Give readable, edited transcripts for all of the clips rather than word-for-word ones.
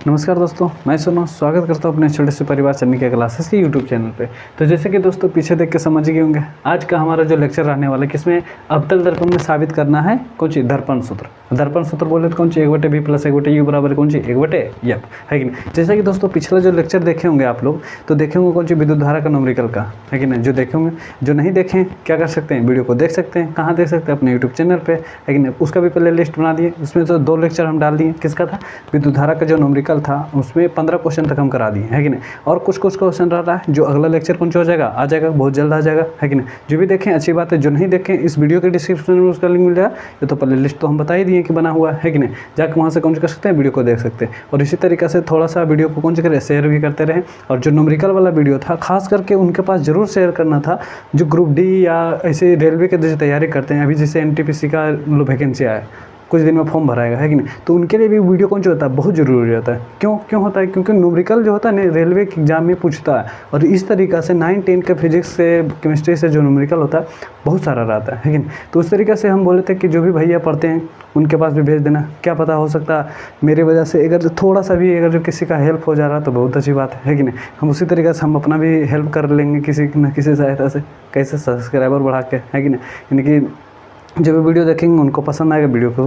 नमस्कार दोस्तों, मैं सुनो स्वागत करता हूँ अपने छोटे से परिवार चन्नी के क्लासेस के यूट्यूब चैनल पे। तो जैसे कि दोस्तों पीछे देख के समझ गए होंगे, आज का हमारा जो लेक्चर रहने वाला है किसमें अवतल दर्पण में साबित करना है कौन सी दर्पण सूत्र। दर्पण सूत्र बोले तो कौन सी 1/v + 1/u बराबर कौन सी 1/f है कि नहीं। जैसे कि दोस्तों पिछला जो लेक्चर देखे होंगे आप लोग, तो देखे होंगे कौन सी विद्युत धारा का न्यूमेरिकल का, है कि नहीं। जो देखे होंगे, जो नहीं देखें क्या कर सकते हैं, वीडियो को देख सकते हैं। कहाँ देख सकते हैं? अपने यूट्यूब चैनल पर, है कि नहीं। उसका भी प्ले लिस्ट बना दिए, उसमें तो 2 लेक्चर हम डाल दिए। किसका था? विद्युत धारा का जो न्यूमेरिकल था, उसमें 15 क्वेश्चन तक हम करा दिए, है कि नहीं। और कुछ क्वेश्चन रह रहा है जो अगला लेक्चर कौन सा हो जाएगा, आ जाएगा, बहुत जल्द आ जाएगा, है कि नहीं। जो भी देखें अच्छी बात है, जो नहीं देखें इस वीडियो के डिस्क्रिप्शन में उसका लिंक मिल जाएगा। ये तो प्ले लिस्ट तो हम बता ही दिए कि बना हुआ है कि नहीं। जाकर वहाँ से कौन कर सकते हैं, वीडियो को देख सकते हैं। और इसी तरीके से थोड़ा सा वीडियो को कौन से करें, शेयर भी करते रहें। और जो न्यूमेरिकल वाला वीडियो था खास करके उनके पास जरूर शेयर करना था, जो ग्रुप डी या ऐसे रेलवे के जो तैयारी करते हैं। अभी जैसे NTPC का वैकेंसी आया, कुछ दिन में फॉर्म भराएगा, है कि नहीं। तो उनके लिए भी वीडियो कौन सा होता है, बहुत ज़रूरी हो जाता है। क्यों होता है? क्योंकि न्यूमेरिकल जो होता है ना, रेलवे के एग्जाम में पूछता है। और इस तरीक़ा से 9, 10 के फिजिक्स से, केमिस्ट्री से जो न्यूमेरिकल होता है बहुत सारा रहता है कि नहीं। तो उस तरीके से हम बोले थे कि जो भी भैया पढ़ते हैं उनके पास भी भेज देना। क्या पता हो सकता है मेरी वजह से अगर थोड़ा सा भी अगर जो किसी का हेल्प हो जा रहा है तो बहुत अच्छी बात है कि नहीं। हम उसी तरीके से हम अपना भी हेल्प कर लेंगे किसी न किसी सहायता से, कैसे सब्सक्राइबर बढ़ा के, है कि नहीं। यानी कि जब भी वीडियो देखेंगे उनको पसंद आएगा, वीडियो को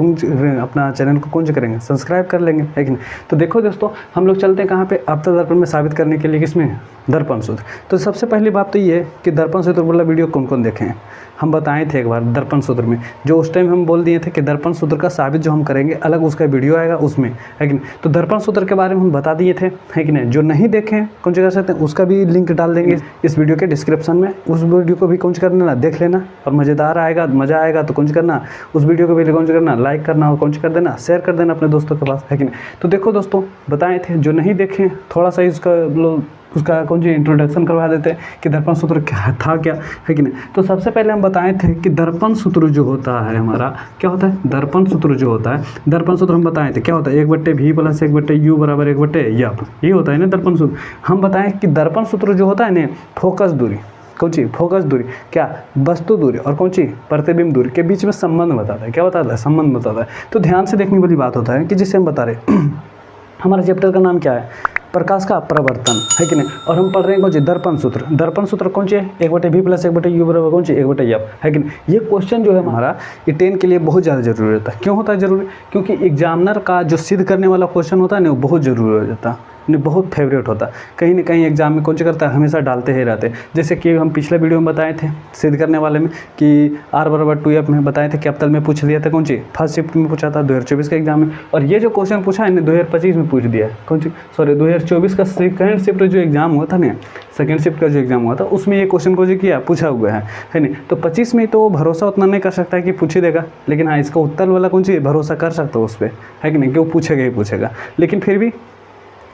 अपना चैनल को कौन करेंगे, सब्सक्राइब कर लेंगे, है कि नहीं। तो देखो दोस्तों, हम लोग चलते हैं कहाँ पे, अवतल दर्पण में साबित करने के लिए, किसमें, दर्पण सूत्र। तो सबसे पहली बात तो ये है कि दर्पण सूत्र वाला वीडियो कौन कौन देखें हैं। हम बताए थे एक बार दर्पण सूत्र में, जो उस टाइम हम बोल दिए थे कि दर्पण सूत्र का साबित जो हम करेंगे अलग उसका वीडियो आएगा उसमें, है कि नहीं। तो दर्पण सूत्र के बारे में हम बता दिए थे, है कि नहीं। जो नहीं देखें कौन सी कर सकते हैं, उसका भी लिंक डाल देंगे इस वीडियो के डिस्क्रिप्शन में। उस वीडियो को भी कौन सी कर लेना, देख लेना। और मज़ेदार आएगा, मज़ा आएगा तो कौन सी करना, उस वीडियो को भी कौन सी करना, लाइक करना और कौन सी कर देना, शेयर कर देना अपने दोस्तों के पास, है कि नहीं। तो देखो दोस्तों, बताए थे जो नहीं देखें थोड़ा सा उसका कौन सी इंट्रोडक्शन करवा देते हैं कि दर्पण सूत्र क्या था, क्या है कि नहीं। तो सबसे पहले हम बताए थे कि दर्पण सूत्र जो होता है हमारा, क्या होता है, दर्पण सूत्र जो होता है, दर्पण सूत्र हम बताए थे क्या होता है, 1/v + 1/u बराबर 1/f, ये होता है ना दर्पण सूत्र। हम बताएं कि दर्पण सूत्र जो होता है ना, फोकस दूरी, कौन सी फोकस दूरी, क्या वस्तु दूरी और कौन सी प्रतिबिंब दूरी के बीच में संबंध बताता है। क्या बताता है, संबंध बताता है। तो ध्यान से देखने वाली बात होता है कि जिसे हम बता रहे हमारा चैप्टर का नाम क्या है, प्रकाश का अपरावर्तन, है कि नहीं। और हम पढ़ रहे हैं कौन सी, दर्पण सूत्र। दर्पण सूत्र कौन सी है, 1/v + 1/u बराबर कौन सी 1/f, है कि नहीं। ये क्वेश्चन जो है हमारा, ये 10 के लिए बहुत ज़्यादा जरूरी होता है। क्यों होता है जरूरी? क्योंकि एग्जामिनर का जो सिद्ध करने वाला क्वेश्चन होता है ना, वो बहुत जरूरी हो जाता है, बहुत फेवरेट होता है। कहीं ना कहीं एग्जाम में कौन सा करता है, हमेशा डालते ही रहते हैं। जैसे कि हम पिछले वीडियो में बताए थे सिद्ध करने वाले में कि R = 2f में बताए थे कि अवतल में पूछ लिया था, कौन सी फर्स्ट शिफ्ट में पूछा था 2024 के एग्जाम में। और ये जो क्वेश्चन पूछा है ना 2025 में पूछ दिया है, कौन सी, सॉरी 2024 का सेकंड शिफ्ट जो एग्जाम हुआ था ना, सेकंड शिफ्ट का जो एग्जाम हुआ था उसमें ये क्वेश्चन को जो किया पूछा हुआ है नहीं। तो 25 में तो भरोसा उतना नहीं कर सकता है कि पूछ ही देगा, लेकिन हाँ इसका उत्तर वाला कौन सी भरोसा कर सकता है उस पर, है कि नहीं, कि वो पूछेगा ही पूछेगा। लेकिन फिर भी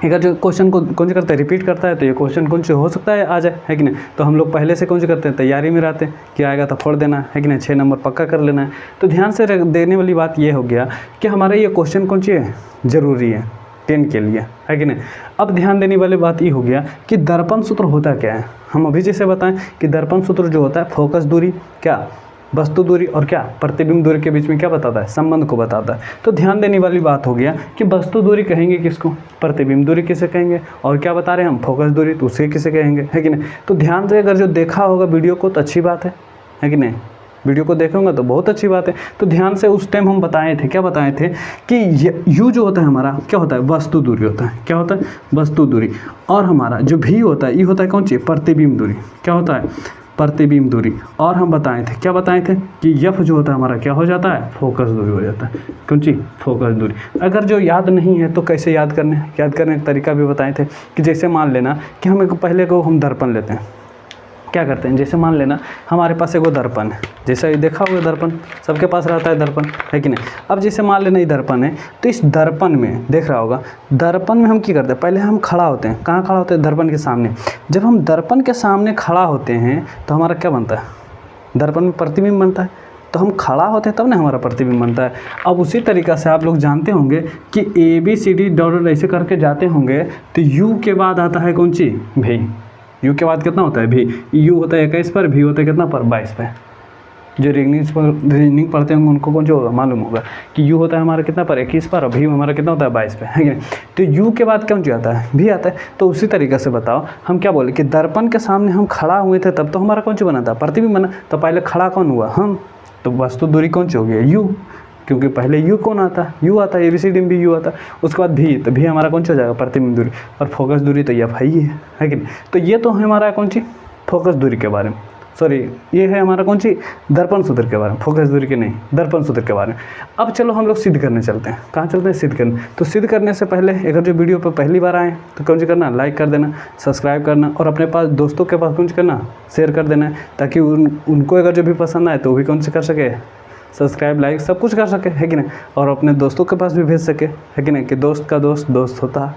अगर जो क्वेश्चन को कौन से करता है, रिपीट करता है, तो ये क्वेश्चन कौन से हो सकता है आ जाए, है कि नहीं। तो हम लोग पहले से कौन से करते हैं, तैयारी में रहते हैं कि आएगा तो फोड़ देना, है कि नहीं, 6 नंबर पक्का कर लेना है। तो ध्यान से देने वाली बात ये हो गया कि हमारा ये क्वेश्चन कौन सी है, ज़रूरी है 10 के लिए, है कि नहीं। अब ध्यान देने वाली बात ये हो गया कि दर्पण सूत्र होता क्या है। हम अभी जैसे बताएं कि दर्पण सूत्र जो होता है फोकस दूरी, क्या वस्तु दूरी और क्या प्रतिबिंब दूरी के बीच में क्या बताता है, संबंध को बताता है। तो ध्यान देने वाली बात हो गया कि वस्तु दूरी कहेंगे किसको, प्रतिबिंब दूरी किसे कहेंगे, और क्या बता रहे हैं हम, फोकस दूरी, तो उसे किसे कहेंगे, है कि नहीं। तो ध्यान से अगर जो देखा होगा वीडियो को तो अच्छी बात है कि नहीं। वीडियो को देखूंगा तो बहुत अच्छी बात है। तो ध्यान से उस टाइम हम बताए थे, क्या बताए थे कि u जो होता है हमारा क्या होता है, वस्तु दूरी होता है, क्या होता है, वस्तु दूरी। और हमारा जो v होता है, ये होता है कौन सी, प्रतिबिंब दूरी, क्या होता है, प्रतिबिंब दूरी। और हम बताए थे, क्या बताए थे कि f जो होता है हमारा क्या हो जाता है, फोकस दूरी हो जाता है, कौन सी, फोकस दूरी। अगर जो याद नहीं है तो कैसे याद करने का तरीका भी बताए थे कि जैसे मान लेना कि हमें पहले को हम दर्पण लेते हैं, क्या करते हैं, जैसे मान लेना हमारे पास एगो दर्पण है, जैसा ये देखा हुआ दर्पण सबके पास रहता है दर्पण, है कि नहीं। अब जैसे मान लेना ये दर्पण है, तो इस दर्पण में देख रहा होगा, दर्पण में हम क्या करते हैं, पहले हम खड़ा होते हैं, कहाँ खड़ा होते हैं, दर्पण के सामने। जब हम दर्पण के सामने खड़ा होते हैं तो हमारा क्या बनता है, दर्पण में प्रतिबिंब बनता है। तो हम खड़ा होते हैं तब ना हमारा प्रतिबिंब बनता है। अब उसी तरीक़ा से आप लोग जानते होंगे कि ABCD डॉट ऐसे करके जाते होंगे, तो U के बाद आता है कौन सी, भी। U के बाद कितना होता है, भी। U होता है 21 पर, भी होता है कितना पर, 22 पर। जो रीजनिंग पढ़ते होंगे उनको कौन सा होगा मालूम होगा कि यू होता है हमारा कितना पर 21 पर, और भी हमारा कितना होता है 22 पे, है कि नहीं। तो यू के बाद कौन सा आता है, भी आता है। तो उसी तरीके से बताओ हम क्या बोले कि दर्पण के सामने हम खड़ा हुए थे तब तो हमारा कौन सा बना था, प्रतिबिंब बना। तो पहले खड़ा कौन हुआ, हम। तो वस्तु दूरी कौन सी हो गया, यू, क्योंकि पहले यू कौन आता, यू आता, ABCD में भी यू आता। उसके बाद भी, तो भी हमारा कौन सा हो जाएगा, प्रतिबिंब दूरी, और फोकस दूरी तो एफ ही है कि नहीं। तो ये तो है हमारा कौन सी, फोकस दूरी के बारे में, सॉरी ये है हमारा कौन सी, दर्पण सूत्र के बारे में, फोकस दूरी के नहीं, दर्पण सूत्र के बारे में। अब चलो हम लोग सिद्ध करने चलते हैं। कहाँ चलते हैं, सिद्ध करने। तो सिद्ध करने से पहले अगर जो वीडियो पर पहली बार आए तो कौन सी करना, लाइक कर देना, सब्सक्राइब करना, और अपने पास दोस्तों के पास कौन सी करना, शेयर कर देना, ताकि उनको अगर जो भी पसंद आए तो वो भी कौन सी कर सके, सब्सक्राइब, लाइक सब कुछ कर सके, है कि नहीं। और अपने दोस्तों के पास भी भेज सके, है कि नहीं, कि दोस्त का दोस्त दोस्त होता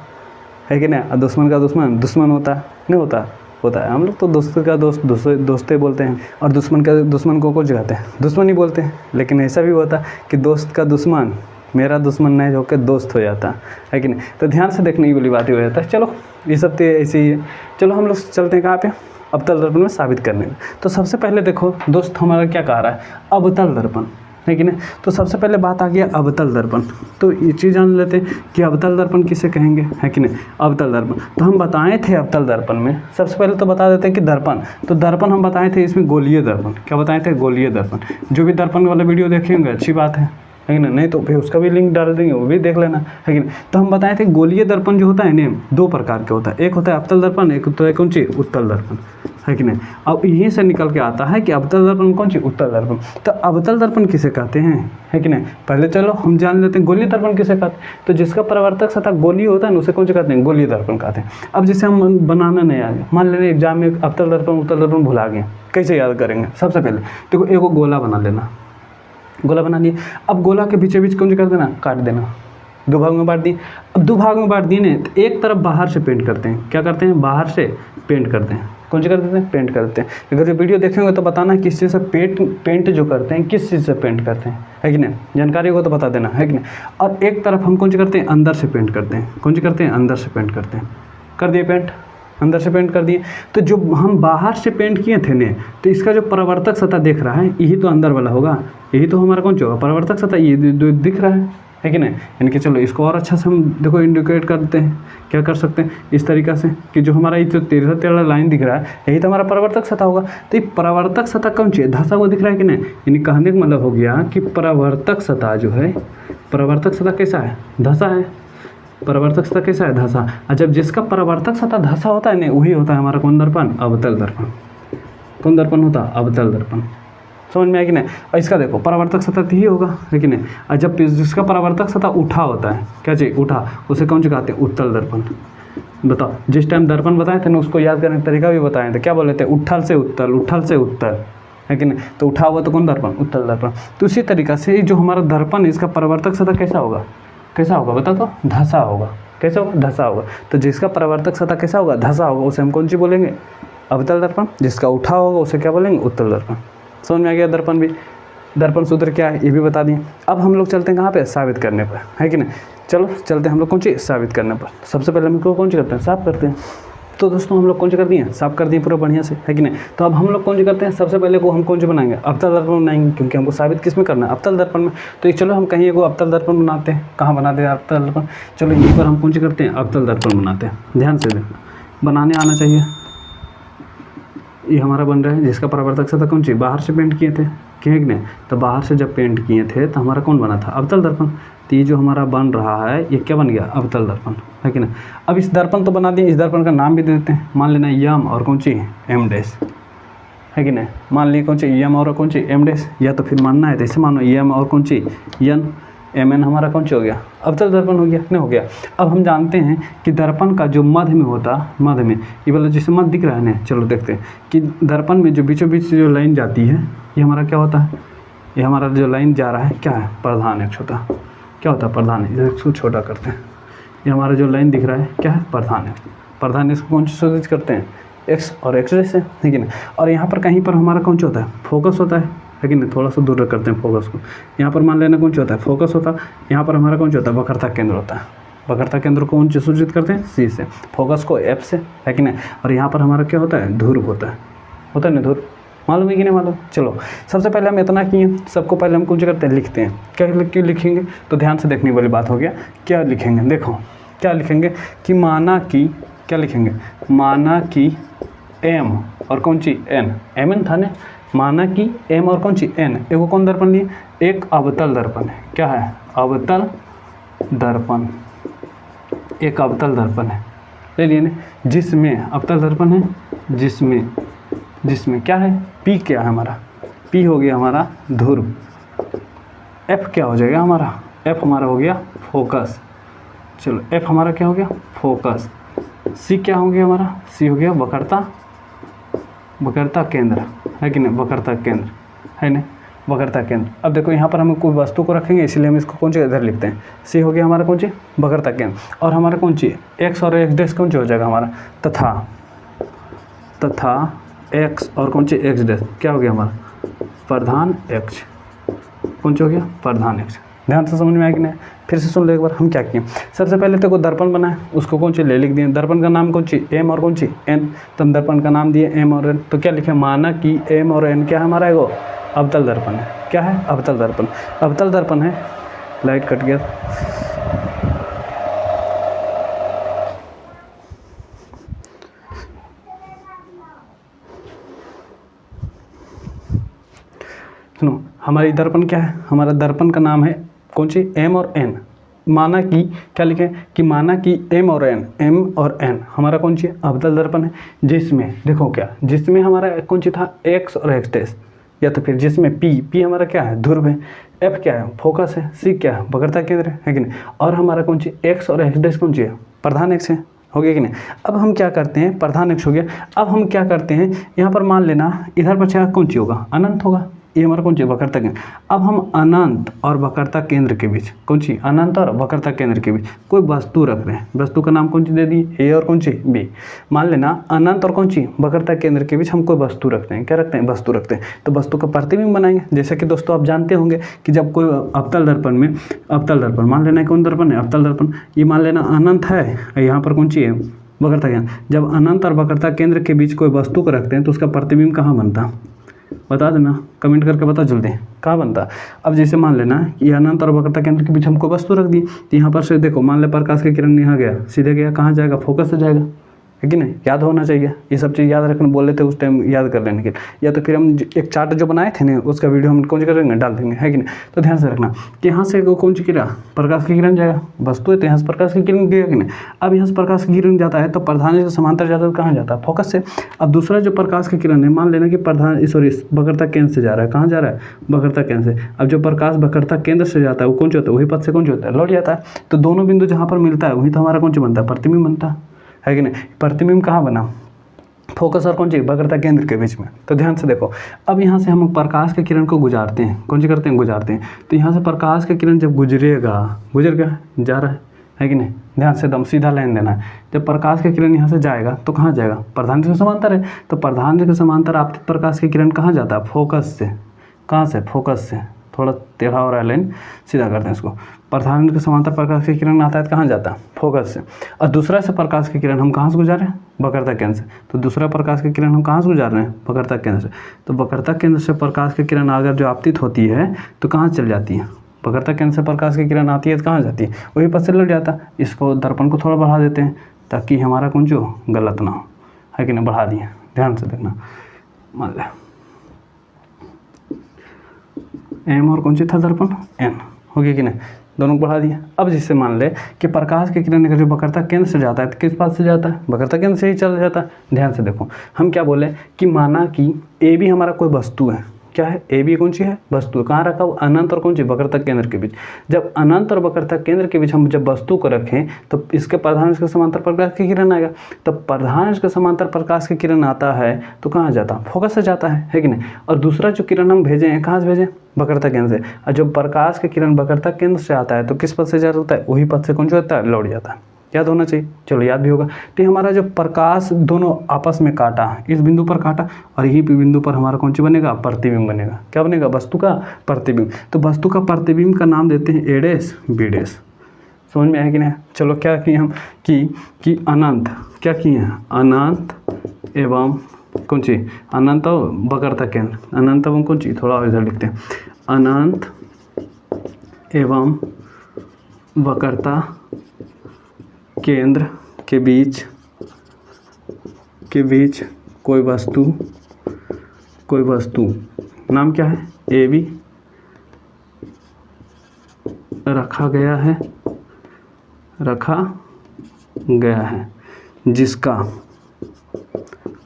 है कि नहीं, और दुश्मन का दुश्मन दुश्मन होता नहीं होता, होता है। हम लोग तो दोस्त का दोस्त दोस्ते बोलते हैं, और दुश्मन का दुश्मन को जाते हैं दुश्मन ही बोलते हैं। लेकिन ऐसा भी होता कि दोस्त का दुश्मन मेरा दुश्मन नहीं होकर दोस्त हो जाता है कि नहीं। तो ध्यान से देखने की वाली बात ही हो जाता है। चलो ये सब तो ऐसे ही है। चलो हम लोग चलते हैं कहाँ पे, अवतल दर्पण में साबित करने में। तो सबसे पहले देखो दोस्त हमारा क्या कह रहा है, अवतल दर्पण, है कि नहीं। तो सबसे पहले बात आ गया अवतल दर्पण। तो ये चीज़ जान लेते हैं कि अवतल दर्पण किसे कहेंगे, है कि नहीं, अवतल दर्पण। तो हम बताए थे अवतल दर्पण में, सबसे पहले तो बता देते हैं कि दर्पण, तो दर्पण हम बताए थे इसमें गोलीय दर्पण। क्या बताए थे, गोलीय दर्पण। जो भी दर्पण वाला वीडियो देखेंगे अच्छी बात है कि नहीं तो फिर उसका भी लिंक डाल देंगे, वो भी देख लेना, है कि नहीं। तो हम बताए थे गोलीय दर्पण जो होता है नेम दो प्रकार के होता है, एक होता है अवतल दर्पण, एक होता है कौन सी, उत्तल दर्पण, है कि नहीं। अब यहीं से निकल के आता है कि अवतल दर्पण कौन सी, उत्तल दर्पण। तो अवतल दर्पण किसे कहते हैं, है कि नहीं। पहले चलो हम जान लेते हैं गोलीय दर्पण किसे कहते हैं। तो जिसका परावर्तक सतह गोलीय होता है ना उसे कौन से कहते हैं, गोलीय दर्पण कहते हैं। अब जैसे हम बनाना नहीं आ गया, मान लेना एग्जाम में अवतल दर्पण उत्तल दर्पण भुला गए, कैसे याद करेंगे। सबसे पहले देखो एक गोला बना लेना, गोला बना लिया। अब गोला के बीचे बीच कौन सी कर देना, काट देना, दो भाग में बांट दिए। अब दो भाग में बांट दिए ने, तो एक तरफ बाहर से पेंट करते हैं, क्या करते हैं, बाहर से पेंट करते हैं, कौन सी कर देते हैं, पेंट करते हैं। अगर जो वीडियो देखेंगे तो बताना किस चीज़ से पेंट जो करते हैं किस चीज़ से पेंट करते हैं, है कि नहीं, जानकारी हो तो बता देना, है कि नहीं। और एक तरफ हम कौन सी करते हैं, अंदर से पेंट करते हैं, कौन सी करते हैं, अंदर से पेंट करते हैं। कर दिए पेंट, अंदर से पेंट कर दिए। तो जो हम बाहर से पेंट किए थे ने, तो इसका जो परावर्तक सतह दिख रहा है यही तो अंदर वाला होगा, यही तो हमारा कौन सा होगा, परावर्तक सतह, ये दिख रहा है कि नहीं। यानी कि चलो इसको और अच्छा से हम देखो इंडिकेट करते हैं, क्या कर सकते हैं इस तरीक़ा से कि जो हमारा ये जो टेढ़ा लाइन दिख रहा है यही तो हमारा परावर्तक सतह होगा। तो ये परावर्तक सतह कौन सी है, धंसा हुआ दिख रहा है कि नहीं। यानी कहने का मतलब हो गया कि परावर्तक सतह जो है, परावर्तक सतह कैसा है, धंसा है। परावर्तक सतह कैसा है, धंसा। और जब जिसका परावर्तक सतह धंसा होता है ना वही होता है हमारा कौन दर्पण, अवतल दर्पण। कौन दर्पण होता, अवतल दर्पण। समझ में आया कि नहीं। और इसका देखो परावर्तक सतह ही होगा, है कि नहीं। और जब जिसका परावर्तक सतह उठा होता है, क्या चाहिए, उठा, उसे कौन सी कहते हैं, उत्तल दर्पण। बताओ जिस टाइम दर्पण बताए थे ना उसको याद करने का तरीका भी बताए थे, क्या बोले थे, उठल से उत्तल, उठल से उत्तल, है कि नहीं। तो उठा हुआ तो कौन दर्पण, उत्तल दर्पण। तो उसी तरीका से जो हमारा दर्पण इसका परावर्तक सतह कैसा होगा, कैसा होगा बता तो, धंसा होगा। कैसा होगा, धंसा होगा। तो जिसका परावर्तक सतह कैसा होगा, धंसा होगा, उसे हम कौन सी बोलेंगे, अवतल दर्पण। जिसका उठा होगा उसे क्या बोलेंगे, उत्तल दर्पण। समझ में आ गया। दर्पण भी, दर्पण सूत्र क्या है ये भी बता दिए। अब हम लोग चलते हैं कहाँ पे, साबित करने पर, है कि नहीं। चलो चलते हैं हम लोग कौन सी, साबित करने पर। सबसे पहले हम लोग कौन सी करते हैं, साफ करते हैं। तो दोस्तों हम लोग कौन सी कर दिए, साफ कर दिए पूरा बढ़िया से, है कि नहीं। तो अब हम लोग कौन सी करते हैं, सबसे पहले को हम कौन सी बनाएंगे, अवतल दर्पण बनाएंगे, क्योंकि हमको साबित किस में करना है, अवतल दर्पण में। तो चलो हम कहीं एगो अवतल दर्पण बनाते हैं, कहाँ बनाते हैं अवतल दर्पण। चलो यहीं पर हम कौन सी करते हैं, अवतल दर्पण बनाते हैं। ध्यान से देखो, बनाने आना चाहिए। ये हमारा बन रहा है जिसका परावर्तक सतह कौन सी, बाहर से पेंट किए थे, कि नहीं। तो बाहर से जब पेंट किए थे तो हमारा कौन बना था, अवतल दर्पण। तो ये जो हमारा बन रहा है ये क्या बन गया, अवतल दर्पण, है कि नहीं। अब इस दर्पण तो बना दिए, इस दर्पण का नाम भी दे देते हैं। मान लेना यम और कौन सी, एम डैश, है कि नहीं। मान लिए कौन सी, यम और कौन सी, एम डैश। या तो फिर मानना है तो ऐसे मानो, यम और कौन सी, यन, एम एन हमारा कौन सी हो गया, अवतल दर्पण हो गया, नहीं हो गया। अब हम जानते हैं कि दर्पण का जो मध्य में होता, मध्य में ये वाला जिसे मध्य दिख रहा है ना, चलो देखते हैं कि दर्पण में जो बीचों बीच जो लाइन जाती है ये हमारा क्या होता है, ये हमारा जो लाइन जा रहा है क्या है, प्रधान एक छोटा, क्या होता है, प्रधान। इसको छोटा करते हैं। ये हमारा जो लाइन दिख रहा है क्या है, प्रधान है। प्रधान इसको कौन सी सूचित करते हैं, एक्स और एक्स से, है कि नहीं। और यहाँ पर कहीं पर हमारा कौन सा होता है, फोकस होता है कि नहीं। थोड़ा सा दूर करते हैं फोकस को। यहाँ पर मान लेना कौन सा होता है, फोकस होता है। यहाँ पर हमारा कौन सा होता है, वक्रता केंद्र होता है। वक्रता केंद्र को कौन से सूचित करते हैं, सी से, फोकस को एफ से, है कि नहीं। और यहाँ पर हमारा क्या होता है, ध्रुव होता है ना ध्रुव, मालूम है कि नहीं मालूम? चलो सबसे पहले हम इतना किए, सबको पहले हम कुछ करते हैं, लिखते हैं। क्या क्यों लिखेंगे? तो ध्यान से देखने वाली बात हो गया। क्या लिखेंगे? देखो क्या लिखेंगे कि माना कि, क्या लिखेंगे? माना कि m और कौन सी n, mn था ना, माना कि m और कौन सी n, एक कौन दर्पण लिए? एक अवतल दर्पण है। क्या है? अवतल दर्पण, एक अवतल दर्पण है, ले लिए ना, जिसमें अवतल दर्पण है, जिसमें क्या है? P क्या है हमारा? P हो गया हमारा ध्रुव। F क्या हो जाएगा हमारा? F हमारा हो गया फोकस। चलो F हमारा क्या हो गया? फोकस। C क्या हो गया हमारा? C हो गया वक्रता केंद्र, है कि नहीं? वक्रता केंद्र है ना, वक्रता केंद्र। अब देखो यहाँ पर हम कोई वस्तु को रखेंगे, इसलिए हम इसको कौन सी इधर लिखते हैं। C हो गया हमारा कौन सी? वक्रता केंद्र। और हमारा कौन सी? X और X डैश कौन सी हो जाएगा हमारा? तथा X और कौन सी? X डैश क्या हो गया हमारा? प्रधान X। कौन सा हो गया? प्रधान X। ध्यान से समझ में आया कि नहीं? फिर से सुन लो एक बार हम क्या किए। सबसे पहले तो कोई दर्पण बनाए, उसको कौन सी ले लिख दिए। दर्पण का नाम कौन सी? m और कौन सी n। तो हम दर्पण का नाम दिए m और n। तो क्या लिखे? माना कि m और n क्या है हमारा? एगो अवतल दर्पण है। क्या है? अवतल दर्पण। अवतल दर्पण है। लाइट कट गया। सुनो, हमारी दर्पण क्या है? हमारा दर्पण का नाम है कौन सी? m और n। माना कि क्या लिखे? कि माना कि m और n हमारा कौन सी? अवतल दर्पण है, जिसमें देखो क्या, जिसमें हमारा कौन सी था? x और x डैश, या तो फिर जिसमें p हमारा क्या है? ध्रुव है। f क्या है? फोकस है। c क्या है? वक्रता केंद्र है कि नहीं? और हमारा कौन सी? x और x डैश कौन सी है? प्रधान x है। हो गया कि नहीं? अब हम क्या करते हैं? प्रधान x हो गया। अब हम क्या करते हैं? यहाँ पर मान लेना इधर बचा कौन सी होगा? अनंत होगा। ये हमारा कौन सी? वक्रता केंद्र। अब हम अनंत और वक्रता केंद्र के बीच, कौन सी? अनंत और वक्रता केंद्र के बीच कोई वस्तु रख रहे हैं। वस्तु का नाम कौन सी दे दी? ए और कौन सी? बी। मान लेना अनंत और कौन सी? वक्रता केंद्र के बीच हम कोई वस्तु रखते हैं। क्या रखते हैं? वस्तु रखते हैं। तो वस्तु का प्रतिबिंब बनाएंगे। जैसे कि दोस्तों आप जानते होंगे कि जब कोई अवतल दर्पण में, अवतल दर्पण मान लेना कौन दर्पण है? अवतल दर्पण। ये मान लेना अनंत है, यहाँ पर कौन सी है? वक्रता केंद्र। जब अनंत और वक्रता केंद्र के बीच कोई वस्तु को रखते हैं तो उसका प्रतिबिंब कहाँ बनता? बता देना, कमेंट करके बता जल्दी कहाँ बनता। अब जैसे मान लेना कि अनंत और वक्रता केंद्र के बीच हमको वस्तु रख दी, तो यहाँ पर से देखो मान ले प्रकाश की किरण यहाँ गया, सीधे गया, कहाँ जाएगा? फोकस से जाएगा, है कि नहीं? याद होना चाहिए ये सब चीज़, याद रखना बोले थे उस टाइम, याद कर लेने के लिए। या तो फिर हम एक चार्ट जो बनाए थे ना, उसका वीडियो हम कौन सी करेंगे? डाल देंगे, है कि नहीं? तो ध्यान से रखना कि यहाँ से कौन सी किरण? प्रकाश की किरण जाएगा। वस्तु है तो यहाँ से प्रकाश की किरण गया कि नहीं? अब यहाँ से प्रकाश की किरण जाता है तो प्रधान से समांतर जाता है, तो कहाँ जाता है? फोकस से। अब दूसरा जो प्रकाश की किरण है, मान लेना कि प्रधान सॉरी वक्रता केंद्र से जा रहा है। कहाँ जा रहा है? वक्रता केंद्र से। अब जो प्रकाश वक्रता केंद्र से जाता है वो कौन सी होता है? वही पथ से कौन सी होता है? लौट जाता है। तो दोनों बिंदु जहाँ पर मिलता है वहीं तो हमारा कौन सी बनता है? प्रतिबिंब बनता है कि नहीं? प्रतिबिंब कहाँ बना? फोकस और कौन सी? वक्रता केंद्र के बीच में। तो ध्यान से देखो, अब यहाँ से हम प्रकाश की किरण को गुजारते हैं। कौन सी करते हैं? गुजारते हैं। तो यहाँ से प्रकाश की किरण जब गुजरेगा, गुजर गया, जा रहा है कि नहीं? ध्यान से एकदम सीधा लाइन देना है। जब प्रकाश की किरण यहाँ से जाएगा तो कहाँ जाएगा? प्रधान के समांतर है। तो प्रधान के समांतर आपतित प्रकाश की किरण कहाँ जाता है? फोकस से। कहाँ से? फोकस से। थोड़ा टेढ़ा हो रहा है लाइन, सीधा करते हैं इसको। प्रधान के समांतर प्रकाश की किरण आता है तो कहाँ जाता है? फोकस से। और दूसरा से प्रकाश की किरण हम कहाँ से गुजार रहे हैं? वक्रता केंद्र से। तो दूसरा प्रकाश की किरण हम कहाँ से गुजार रहे हैं? वक्रता केंद्र से। तो वक्रता केंद्र से प्रकाश की किरण अगर जो आपतित होती है तो कहाँ चल जाती है? वक्रता केंद्र से प्रकाश की किरण आती है तो कहाँ जाती है? वही पथ से लग जाता। इसको दर्पण को थोड़ा बढ़ा देते हैं ताकि हमारा कौन जो गलत ना हो, है कि नहीं? बढ़ा दिए, ध्यान से देखना। मान लें m और कौन सी था दर्पण? n। हो गया कि नहीं? दोनों को बढ़ा दिया। अब जिससे मान ले कि प्रकाश की किरण अगर जो वक्रता केंद्र से जाता है तो किस पास से जाता है? वक्रता केंद्र से ही चल जाता है। ध्यान से देखो, हम क्या बोले कि माना कि ए भी हमारा कोई वस्तु है। क्या है? ए भी कौन सी है? वस्तु। कहाँ रखा हुआ? अनंत और कौन सी? वक्रता केंद्र के बीच। जब अनंत और वक्रता केंद्र के बीच हम जब वस्तु को रखें तो इसके प्रधान के समांतर प्रकाश की किरण आएगा। तो प्रधान के समांतर प्रकाश की किरण आता है तो कहाँ जाता? फोकस से जाता है कि नहीं? और दूसरा जो किरण हम भेजे हैं कहाँ से भेजें? वक्रता केंद्र से। और जब प्रकाश की किरण वक्रता केंद्र से आता है तो किस पथ से जाता है? वही पथ से कौन सा होता है? लौट जाता है। याद होना चाहिए। चलो याद भी होगा। तो हमारा जो प्रकाश दोनों आपस में काटा, इस बिंदु पर काटा और यही बिंदु पर हमारा कौन सी बनेगा? प्रतिबिंब बनेगा। क्या बनेगा? वस्तु का प्रतिबिंब। तो वस्तु का प्रतिबिंब का नाम देते हैं ए डैश बी डैश। समझ में आया कि नहीं? चलो क्या किए हम कि अनंत, क्या किए हैं? अनंत एवं कौन सी अनंत और वक्रता केंद्र, अनंत एवं कौन सी, थोड़ा इधर लिखते हैं, अनंत एवं वक्रता केंद्र के बीच कोई वस्तु नाम क्या है, ए बी रखा गया है जिसका,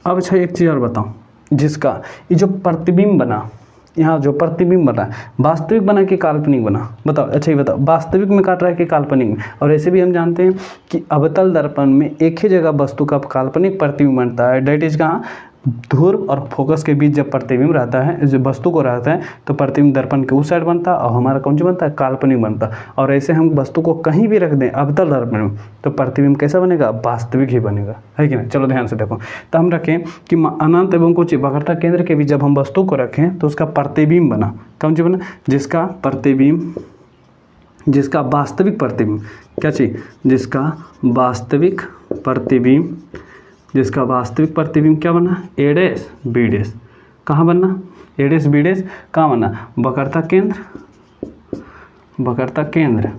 अब अच्छा एक चीज़ और बताऊं, जिसका ये जो प्रतिबिंब बना, यहाँ जो प्रतिबिंब बना वास्तविक बना कि काल्पनिक बना, बताओ। अच्छा ये बताओ वास्तविक में काट रहा है कि काल्पनिक में। और ऐसे भी हम जानते हैं कि अवतल दर्पण में एक ही जगह वस्तु का काल्पनिक प्रतिबिंब बनता है, डेट इज कहाँ, ध्रुव और फोकस के बीच जब प्रतिबिंब रहता है, जब वस्तु को रहता है तो प्रतिबिंब दर्पण के उस साइड बनता है और हमारा कौन सा बनता है, काल्पनिक बनता है। और ऐसे हम वस्तु को कहीं भी रख दें अवतल दर्पण में तो प्रतिबिंब कैसा बनेगा, वास्तविक ही बनेगा, है कि नहीं। चलो ध्यान से देखो, तो हम रखें कि अनंत एवं कुछ वक्रता केंद्र के बीच जब हम वस्तु को रखें तो उसका प्रतिबिंब बना, कौन सी बना, जिसका वास्तविक प्रतिबिंब, क्या चीज, जिसका वास्तविक प्रतिबिंब क्या बना, ए डैश बी डैश, कहाँ बना, ए डैश बी डैश कहाँ बना, वक्रता केंद्र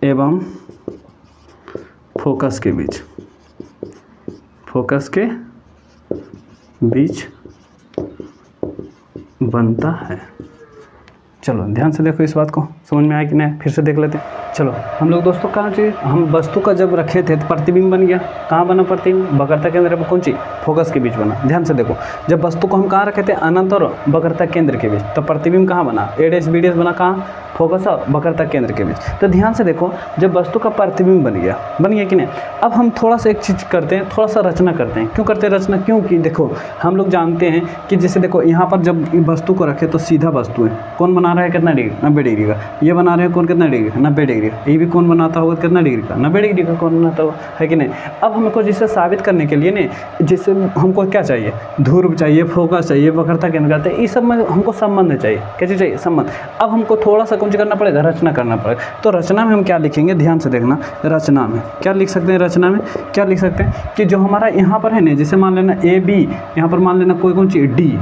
एवं फोकस के बीच बनता है। चलो ध्यान से देखो, इस बात को समझ में आया कि नहीं, फिर से देख लेते हैं। चलो हम लोग दोस्तों कहाँ चीज, हम वस्तु का जब रखे थे तो प्रतिबिंब बन गया, कहाँ बना प्रतिबिंब, वक्रता केंद्र में कौन सी, फोकस के बीच बना। ध्यान से देखो, जब वस्तु को हम कहाँ रखे थे, अनंत और वक्रता केंद्र के बीच, तो प्रतिबिंब कहाँ बना, ए डैश बी डैश बना, कहाँ, फोकस और वक्रता केंद्र के बीच। तो ध्यान से देखो, जब वस्तु का प्रतिबिंब बन गया कि नहीं। अब हम थोड़ा सा एक चीज़ करते हैं, थोड़ा सा रचना करते हैं। क्यों करते हैं रचना, क्योंकि देखो हम लोग जानते हैं कि जैसे देखो यहाँ पर जब वस्तु को रखे तो सीधा वस्तु है, कौन बना रहा है, कितना डिग्री, 90 डिग्री का। ये बना रहे हैं कौन, कितना डिग्री, 90 डिग्री। ये भी कौन बनाता होगा, कितना डिग्री का, 90 डिग्री का कौन बनाता होगा, है कि नहीं। अब हमको जिसे साबित करने के लिए नहीं, जैसे हमको क्या चाहिए, ध्रुव चाहिए, फोकस चाहिए, वक्रता केंद्र चाहिए, इस सब में हमको संबंध चाहिए, क्या चीज़ चाहिए, संबंध। अब हमको थोड़ा सा कुछ करना पड़ेगा, रचना करना पड़ेगा। तो रचना में हम क्या लिखेंगे, ध्यान से देखना, रचना में क्या लिख सकते हैं, रचना में क्या लिख सकते हैं कि जो हमारा यहाँ पर है ना, जैसे मान लेना ए बी, यहाँ पर मान लेना कोई कौन सी डी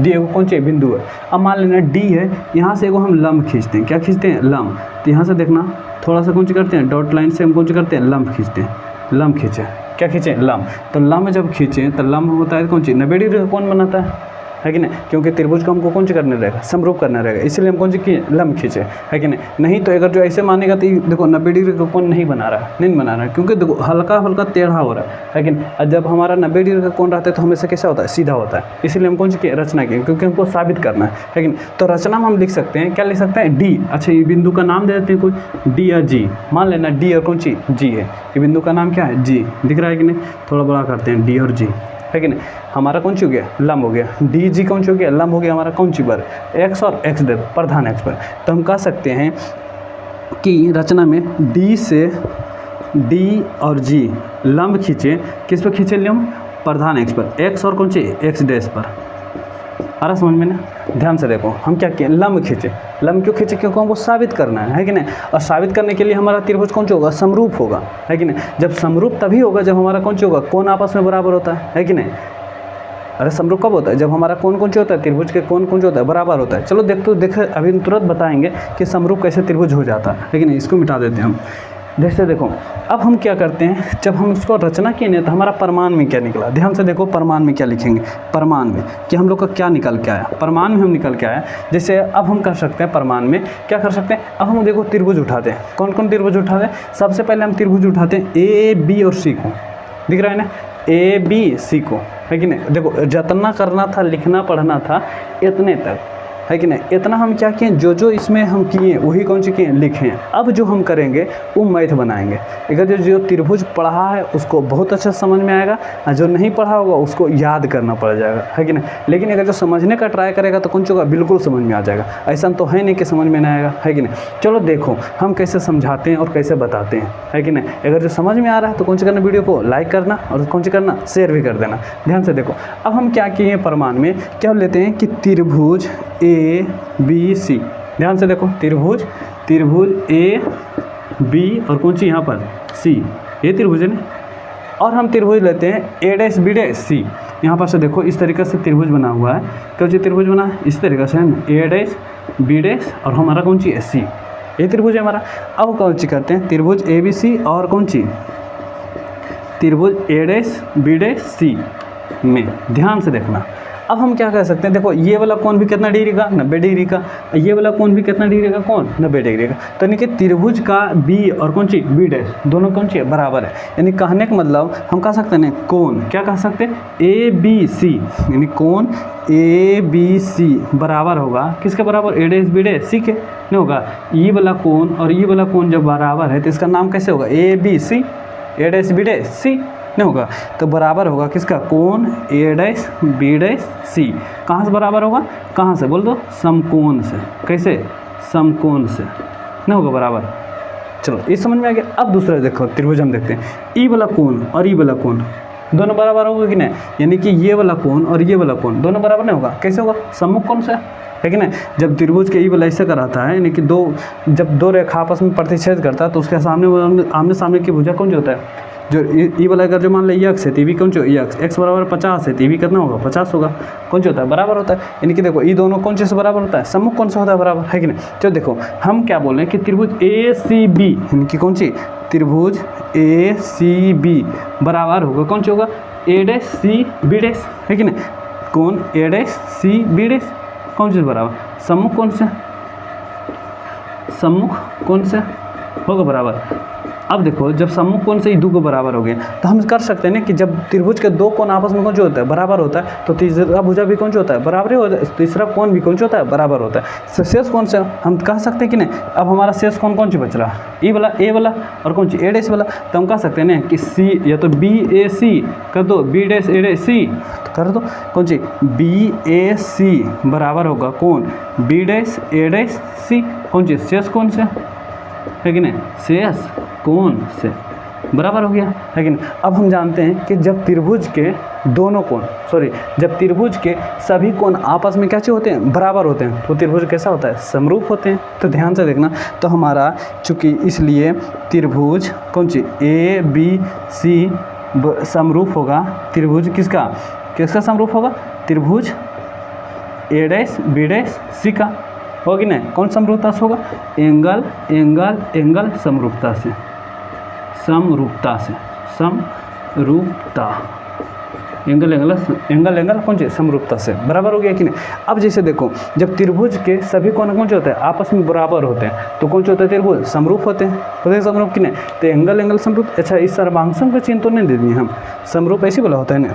एगो कौन सी बिंदु है। अब मान लेना डी है, यहाँ से एगो हम लंब खींचते हैं, क्या खींचते हैं, लंब। तो यहाँ से देखना थोड़ा सा कौन सी करते हैं, डॉट लाइन से हम कौन सी करते हैं, लंब खींचते हैं, लंब खींचे, क्या खींचे, लंब। तो लंब जब खींचे तो लंब होता है कौन सी, 90 डिग्री का कौन बनाता है कि नहीं, क्योंकि त्रिभुज को हमको कौन सी करने रहेगा, समरूप करना रहेगा, इसलिए हम कौन सी किए, लंब खींचे, है कि नहीं। नहीं तो अगर जो ऐसे मानेगा तो देखो 90 डिग्री का कोण नहीं बना रहा है, नहीं बना रहा है, क्योंकि देखो हल्का हल्का टेढ़ा हो रहा है कि नहीं। और जब हमारा 90 डिग्री का कोण रहता है तो हमेशा कैसा होता है, सीधा होता है, इसीलिए हम कौन सी किए, रचना किए, क्योंकि हमको साबित करना है कि नहीं। तो रचना में हम लिख सकते हैं, क्या लिख सकते हैं, डी। अच्छा ये बिंदु का नाम दे देते हैं कोई, डी या जी, मान लेना डी और कौन सी, जी है। ये बिंदु का नाम क्या है, जी, दिख रहा है कि नहीं, थोड़ा बड़ा करते हैं, डी और जी, है कि नहीं। हमारा कौन सी हो गया, लंब हो गया, डी जी कौन सी हो गया, लंब हो गया हमारा कौन सी पर, एक्स और एक्स दे, प्रधान एक्स पर। तो हम कह सकते हैं कि रचना में डी से डी और जी लंब खींचे, किस पर खींचे, लंब प्रधान एक्स पर, एक्स और कौन सी, एक्स डैश पर। आ रहा समझ में ना, ध्यान से देखो हम क्या किए, लंब खींचे। लंब क्यों खींचे, क्योंकि हमको साबित करना है कि नहीं। और साबित करने के लिए हमारा त्रिभुज कौन सा होगा, समरूप होगा, है कि नहीं। जब समरूप तभी होगा जब हमारा कौन सा होगा, कोण आपस में बराबर होता है कि नहीं। अरे समरूप कब होता है, जब हमारा कोण कौन सा होता है, त्रिभुज के कोण कौन सा होता है, बराबर होता है। चलो देखे अभी तुरंत बताएंगे कि समरूप कैसे त्रिभुज हो जाता है, लेकिन इसको मिटा देते हैं हम। जैसे देखो अब हम क्या करते हैं, जब हम इसको रचना किए ना तो हमारा प्रमाण में क्या निकला, ध्यान से देखो प्रमाण में क्या लिखेंगे, प्रमाण में कि हम लोग का क्या निकल के आया, प्रमाण में हम निकल के आया। जैसे अब हम कर सकते हैं प्रमाण में क्या कर सकते हैं, अब हम देखो त्रिभुज उठाते हैं, कौन कौन त्रिभुज उठाते हैं। सबसे पहले हम त्रिभुज उठाते हैं ए बी और सी को, दिख रहा है ना, ए बी सी को, है कि नहीं। देखो जितना करना था, लिखना पढ़ना था इतने तक, है कि नहीं। इतना हम क्या किए, जो इसमें हम किए वही कौन सी किए, लिखे। अब जो हम करेंगे वो मैथ बनाएंगे। अगर जो त्रिभुज पढ़ा है उसको बहुत अच्छा समझ में आएगा, और जो नहीं पढ़ा होगा उसको याद करना पड़ जाएगा, है कि नहीं। लेकिन अगर जो समझने का ट्राई करेगा तो कौन सी होगा, बिल्कुल समझ में आ जाएगा। ऐसा तो है नहीं कि समझ में नहीं आएगा, है कि नहीं। चलो देखो हम कैसे समझाते हैं और कैसे बताते हैं, है कि नहीं। अगर जो समझ में आ रहा है तो कौन सी करना, वीडियो को लाइक करना और कौन सी करना, शेयर भी कर देना। ध्यान से देखो अब हम क्या किए प्रमाण में, क्या लेते हैं कि त्रिभुज ए बी सी, ध्यान से देखो त्रिभुज ए बी और कौन सी यहाँ पर सी, ये त्रिभुज है ना। और हम त्रिभुज लेते हैं ए डैश बी डैश सी। यहाँ पर से देखो इस तरीके से त्रिभुज बना हुआ है। कौन सी त्रिभुज बना है? इस तरीके से ए डैश बी डैश और हमारा कौन सी सी, ये त्रिभुज है हमारा। अब कौन सी करते हैं? त्रिभुज ए बी सी और कौन सी त्रिभुज ए डैश बी डैश सी में ध्यान से देखना। अब हम क्या कर सकते हैं? देखो ये वाला कोण भी कितना डिग्री का? 90 डिग्री का। ये वाला कोण भी कितना डिग्री का? कौन? 90 डिग्री का। तो यानी कि त्रिभुज का बी और कौन सी बी डैश दोनों कौन सी है? बराबर है। यानी कहने का मतलब हम कह सकते हैं कोण, क्या कह सकते हैं? ए बी सी, यानी कोण ए बी सी बराबर होगा किसके बराबर? ए डैश बी डैश सी के नहीं होगा। ये वाला कोण और ये वाला कोण जब बराबर है तो इसका नाम कैसे होगा? A B C, A dash B dash C नहीं होगा। तो बराबर होगा किसका? कोण A dash B dash C. कहाँ से बराबर होगा? कहाँ से बोल दो? समकोण से। कैसे? समकोण से नहीं होगा बराबर। चलो ये समझ में आ गया। अब दूसरा देखो त्रिभुज हम देखते हैं। ई वाला कोण और ई वाला कोण दोनों बराबर होगा कि नहीं? यानी कि ये वाला कोण और ये वाला कोण दोनों बराबर नहीं होगा। कैसे होगा? सम्मुख कोण से है कि नहीं? जब त्रिभुज के ई वाला ऐसे कराता है, यानी कि जब दो रेखा आपस में प्रतिच्छेद करता है तो उसके सामने आमने सामने की भुजा कौन जो होता है? जो ई वाला अगर जो मान लो यक्स है तो भी कौन सी एक्स बराबर 50 है तो भी कितना होगा? 50 होगा। कौन सी होता है? बराबर होता है। यानी कि देखो ये दोनों कौन से बराबर होता है? सम्मुख कौन सा होता है? बराबर है कि नहीं? तो देखो हम क्या बोल रहे हैं कि त्रिभुज ए सी बी, यानी कि कौन सी त्रिभुज ए सी बी बराबर होगा कौन सी होगा? ए डैश सी बी डैश है कि नहीं? कौन ए डैश सी बी डैश कौन सी बराबर? सम्मुख कौन से? सम्मुख कौन से होगा बराबर? अब देखो जब सम्मुख कोण से ये दो को बराबर हो गए तो हम कर सकते हैं ना कि जब त्रिभुज के दो कोण आपस में कौन जो होता है? बराबर होता है। तो तीसरा भुजा भी कौन जो होता है? बराबर ही होता है। तीसरा कोण भी कौन जो होता है? बराबर होता है। शेष कोण से हम कह सकते हैं कि नहीं? अब हमारा शेष कोण कौन सी बच रहा? ई वाला, ए वाला और कौन सी ए डैश वाला। तो हम कह सकते हैं ना कि सी या तो बी ए सी कर दो, बी डैश ए डैश सी कर दो। कौन सी? बी ए सी बराबर होगा कौन? बी डैश ए डैश सी। कौन सी? शेष कोण से है कि नहीं? शेष कोण से बराबर हो गया है कि नहीं? अब हम जानते हैं कि जब त्रिभुज के दोनों कोण जब त्रिभुज के सभी कोण आपस में कैसे होते हैं? बराबर होते हैं। तो त्रिभुज कैसा होता है? समरूप होते हैं। तो ध्यान से देखना। तो हमारा चूँकि इसलिए त्रिभुज कौन सी ए बी सी समरूप होगा। त्रिभुज किसका समरूप होगा? त्रिभुज ए डैश बी डैश सी का होगी नहीं? कौन समरूपता से होगा? एंगल एंगल एंगल समरूपता से समरूपता एंगल एंगल एंगल एंगल कौन से? समरूपता से बराबर हो गया कि नहीं? अब जैसे देखो जब त्रिभुज के सभी कोण कौन से होते हैं? आपस में बराबर होते हैं तो कौन से होते हैं? त्रिभुज समरूप होते हैं। होते हैं समरूप कि नहीं? तो एंगल एंगल समरूप। अच्छा इस सर्वांगसम का चिन्ह तो नहीं दे दिए हम, समरूप ऐसी बोला होता है ना।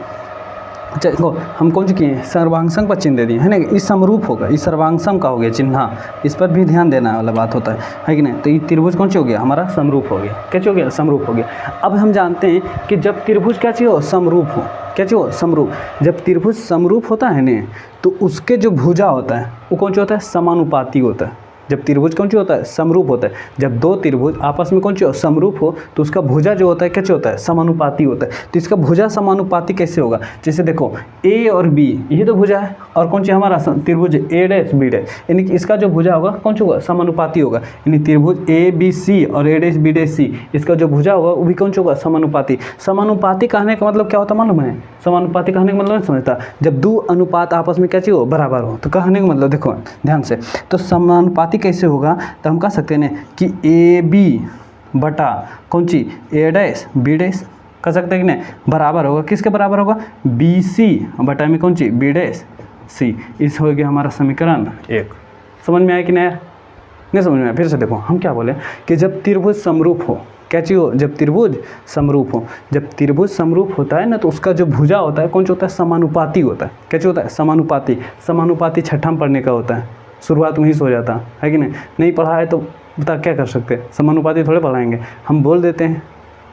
अच्छा देखो हम कौन सी किए हैं? सर्वांगसम का चिन्ह दे दिए है ना। इस समरूप होगा, इस सर्वांगसम का हो गया चिन्ह। इस पर भी ध्यान देना वाला बात होता है कि नहीं? तो ये त्रिभुज कौन सी हो गया? हमारा समरूप हो गया। कैसे हो गया? समरूप हो गया। अब हम जानते हैं कि जब त्रिभुज क्या चाहिए हो? समरूप हो। क्या चाहिए हो? समरूप। जब त्रिभुज समरूप होता है ना तो उसके जो भुजा होता है वो कौन सा होता है? समानुपाती होता है। जब त्रिभुज कौन सी होता है? समरूप होता है। जब दो त्रिभुज आपस में कौन सी हो? समरूप हो तो उसका भुजा जो होता है कैसे होता है? समानुपाती होता है। तो इसका भुजा समानुपाती कैसे होगा? जैसे देखो ए और बी ये तो भुजा है और कौन सी हमारा त्रिभुज ए डैश बी डैश, यानी कि इसका जो भुजा होगा कौन सा होगा? समानुपाती होगा। यानी त्रिभुज ए बी सी और ए डैश बी डैश सी इसका जो भुजा होगा वो भी कौन सा होगा? समानुपाती। समानुपाती कहने का मतलब क्या होता है मालूम है? समानुपाती कहने का मतलब नहीं समझता। जब दो अनुपात आपस में क्या चाहिए हो? बराबर हो। तो कहने का मतलब देखो ध्यान से, तो समानुपाती कैसे होगा? तो हम कह सकते हैं कि ए बी बटा कौन सी? ए डैश बी डैश कह सकते हैं कि नहीं? बराबर होगा किसके बराबर होगा? बी सी बटा में कौन सी? बी डैश सी। इस हो गया हमारा समीकरण 1। समझ में आया कि नहीं समझ में आया? फिर से देखो हम क्या बोले कि जब त्रिभुज समरूप हो, क्या चीज़ हो? जब त्रिभुज समरूप हो। जब त्रिभुज समरूप होता है ना तो उसका जो भुजा होता है कौन सा होता है? समानुपाती होता है। क्या चीज़ होता है? समानुपाती। समानुपाती छठा में पढ़ने का होता है, शुरुआत वहीं से हो जाता है कि नहीं पढ़ा है तो बता क्या कर सकते हैं? समानुपाती थोड़े पढ़ाएंगे, हम बोल देते हैं,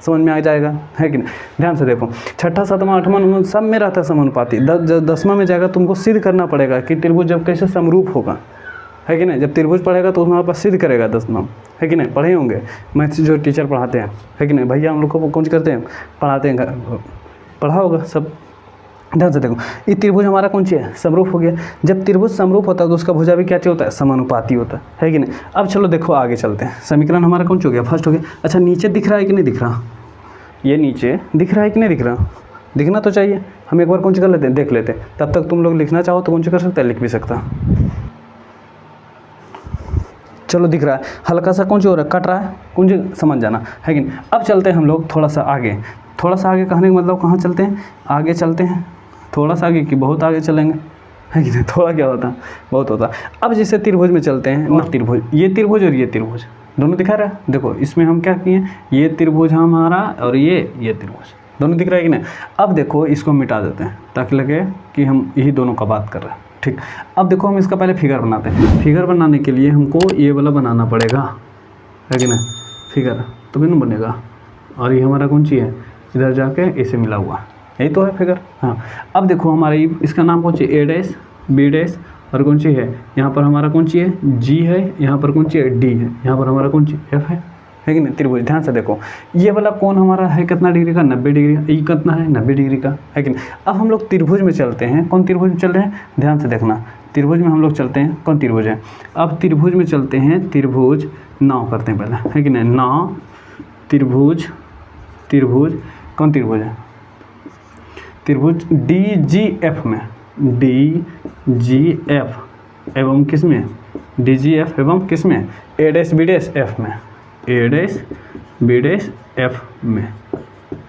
समझ में आ जाएगा है कि नहीं? ध्यान से देखो छठा सातवां आठवां सब में रहता है समानुपाती। 10वां में जाएगा तुमको सिद्ध करना पड़ेगा कि त्रिभुज जब कैसे समरूप होगा, है कि नहीं? जब त्रिभुज पढ़ेगा तो हमारे पास सिद्ध करेगा 10वां, है कि नहीं? पढ़े होंगे मैथ्स जो टीचर पढ़ाते हैं, है कि नहीं? भैया हम लोग को कौन करते हैं? पढ़ाते हैं, पढ़ा होगा सब। ध्यान से देखो ये त्रिभुज हमारा कौन सी है? समरूप हो गया। जब त्रिभुज समरूप होता है तो उसका भुजा भी क्या होता है? समानुपाती होता है कि नहीं? अब चलो देखो आगे चलते हैं। समीकरण हमारा कौन सा हो गया? फर्स्ट हो गया। अच्छा नीचे दिख रहा है कि नहीं दिख रहा? ये नीचे दिख रहा है कि नहीं दिख रहा? दिखना तो चाहिए। हम एक बार कौन सी कर लेते हैं, देख लेते हैं। तब तक तुम लोग लिखना चाहो तो कौन सी कर सकते हैं, लिख भी सकता। चलो दिख रहा है, हल्का सा कौन सी हो रहा है, कट रहा है, कौन सी समझ जाना है कि नहीं। अब चलते हैं हम लोग थोड़ा सा आगे। थोड़ा सा आगे कहने का मतलब कहाँ चलते हैं, आगे चलते हैं। थोड़ा सा आगे कि बहुत आगे चलेंगे, है कि नहीं। थोड़ा क्या होता है, बहुत होता है। अब जैसे त्रिभुज में चलते हैं ना, त्रिभुज, ये त्रिभुज और ये त्रिभुज दोनों दिखा रहा है। देखो इसमें हम क्या किए, ये त्रिभुज हमारा और ये त्रिभुज दोनों दिख रहा है कि नहीं। अब देखो इसको मिटा देते हैं ताकि लगे कि हम यही दोनों का बात कर रहे हैं, ठीक। अब देखो हम इसका पहले फिगर बनाते हैं। फिगर बनाने के लिए हमको ये वाला बनाना पड़ेगा, है कि नहीं, फिगर तभी ना बनेगा। और ये हमारा कौन सी है, इधर जाके ऐसे मिला हुआ, यही तो है फिगर। हाँ, अब देखो हमारा इसका नाम कौन सी, ए डैश, बी डैश, और कौन सी है यहाँ पर हमारा कौन सी है, जी है, यहाँ पर कौन सी है, डी है, यहाँ पर हमारा कौन सी, एफ है कि नहीं। त्रिभुज ध्यान से देखो, ये वाला कोण हमारा है कितना डिग्री का, 90 डिग्री का। ये कितना है, 90 डिग्री का, है कि नहीं। अब हम लोग त्रिभुज में चलते हैं। कौन त्रिभुज में चल रहे हैं, ध्यान से देखना। त्रिभुज में हम लोग चलते हैं, कौन त्रिभुज है। अब त्रिभुज में चलते हैं, त्रिभुज नाव करते हैं पहले, है कि नहीं। नाव, त्रिभुज, त्रिभुज, कौन त्रिभुज है, त्रिभुज डी जी एफ में, डी जी एफ एवं किस में, डी जी एफ एवं किस में, ए डैश बी डैश एफ में, ए डैश बी डैश एफ में,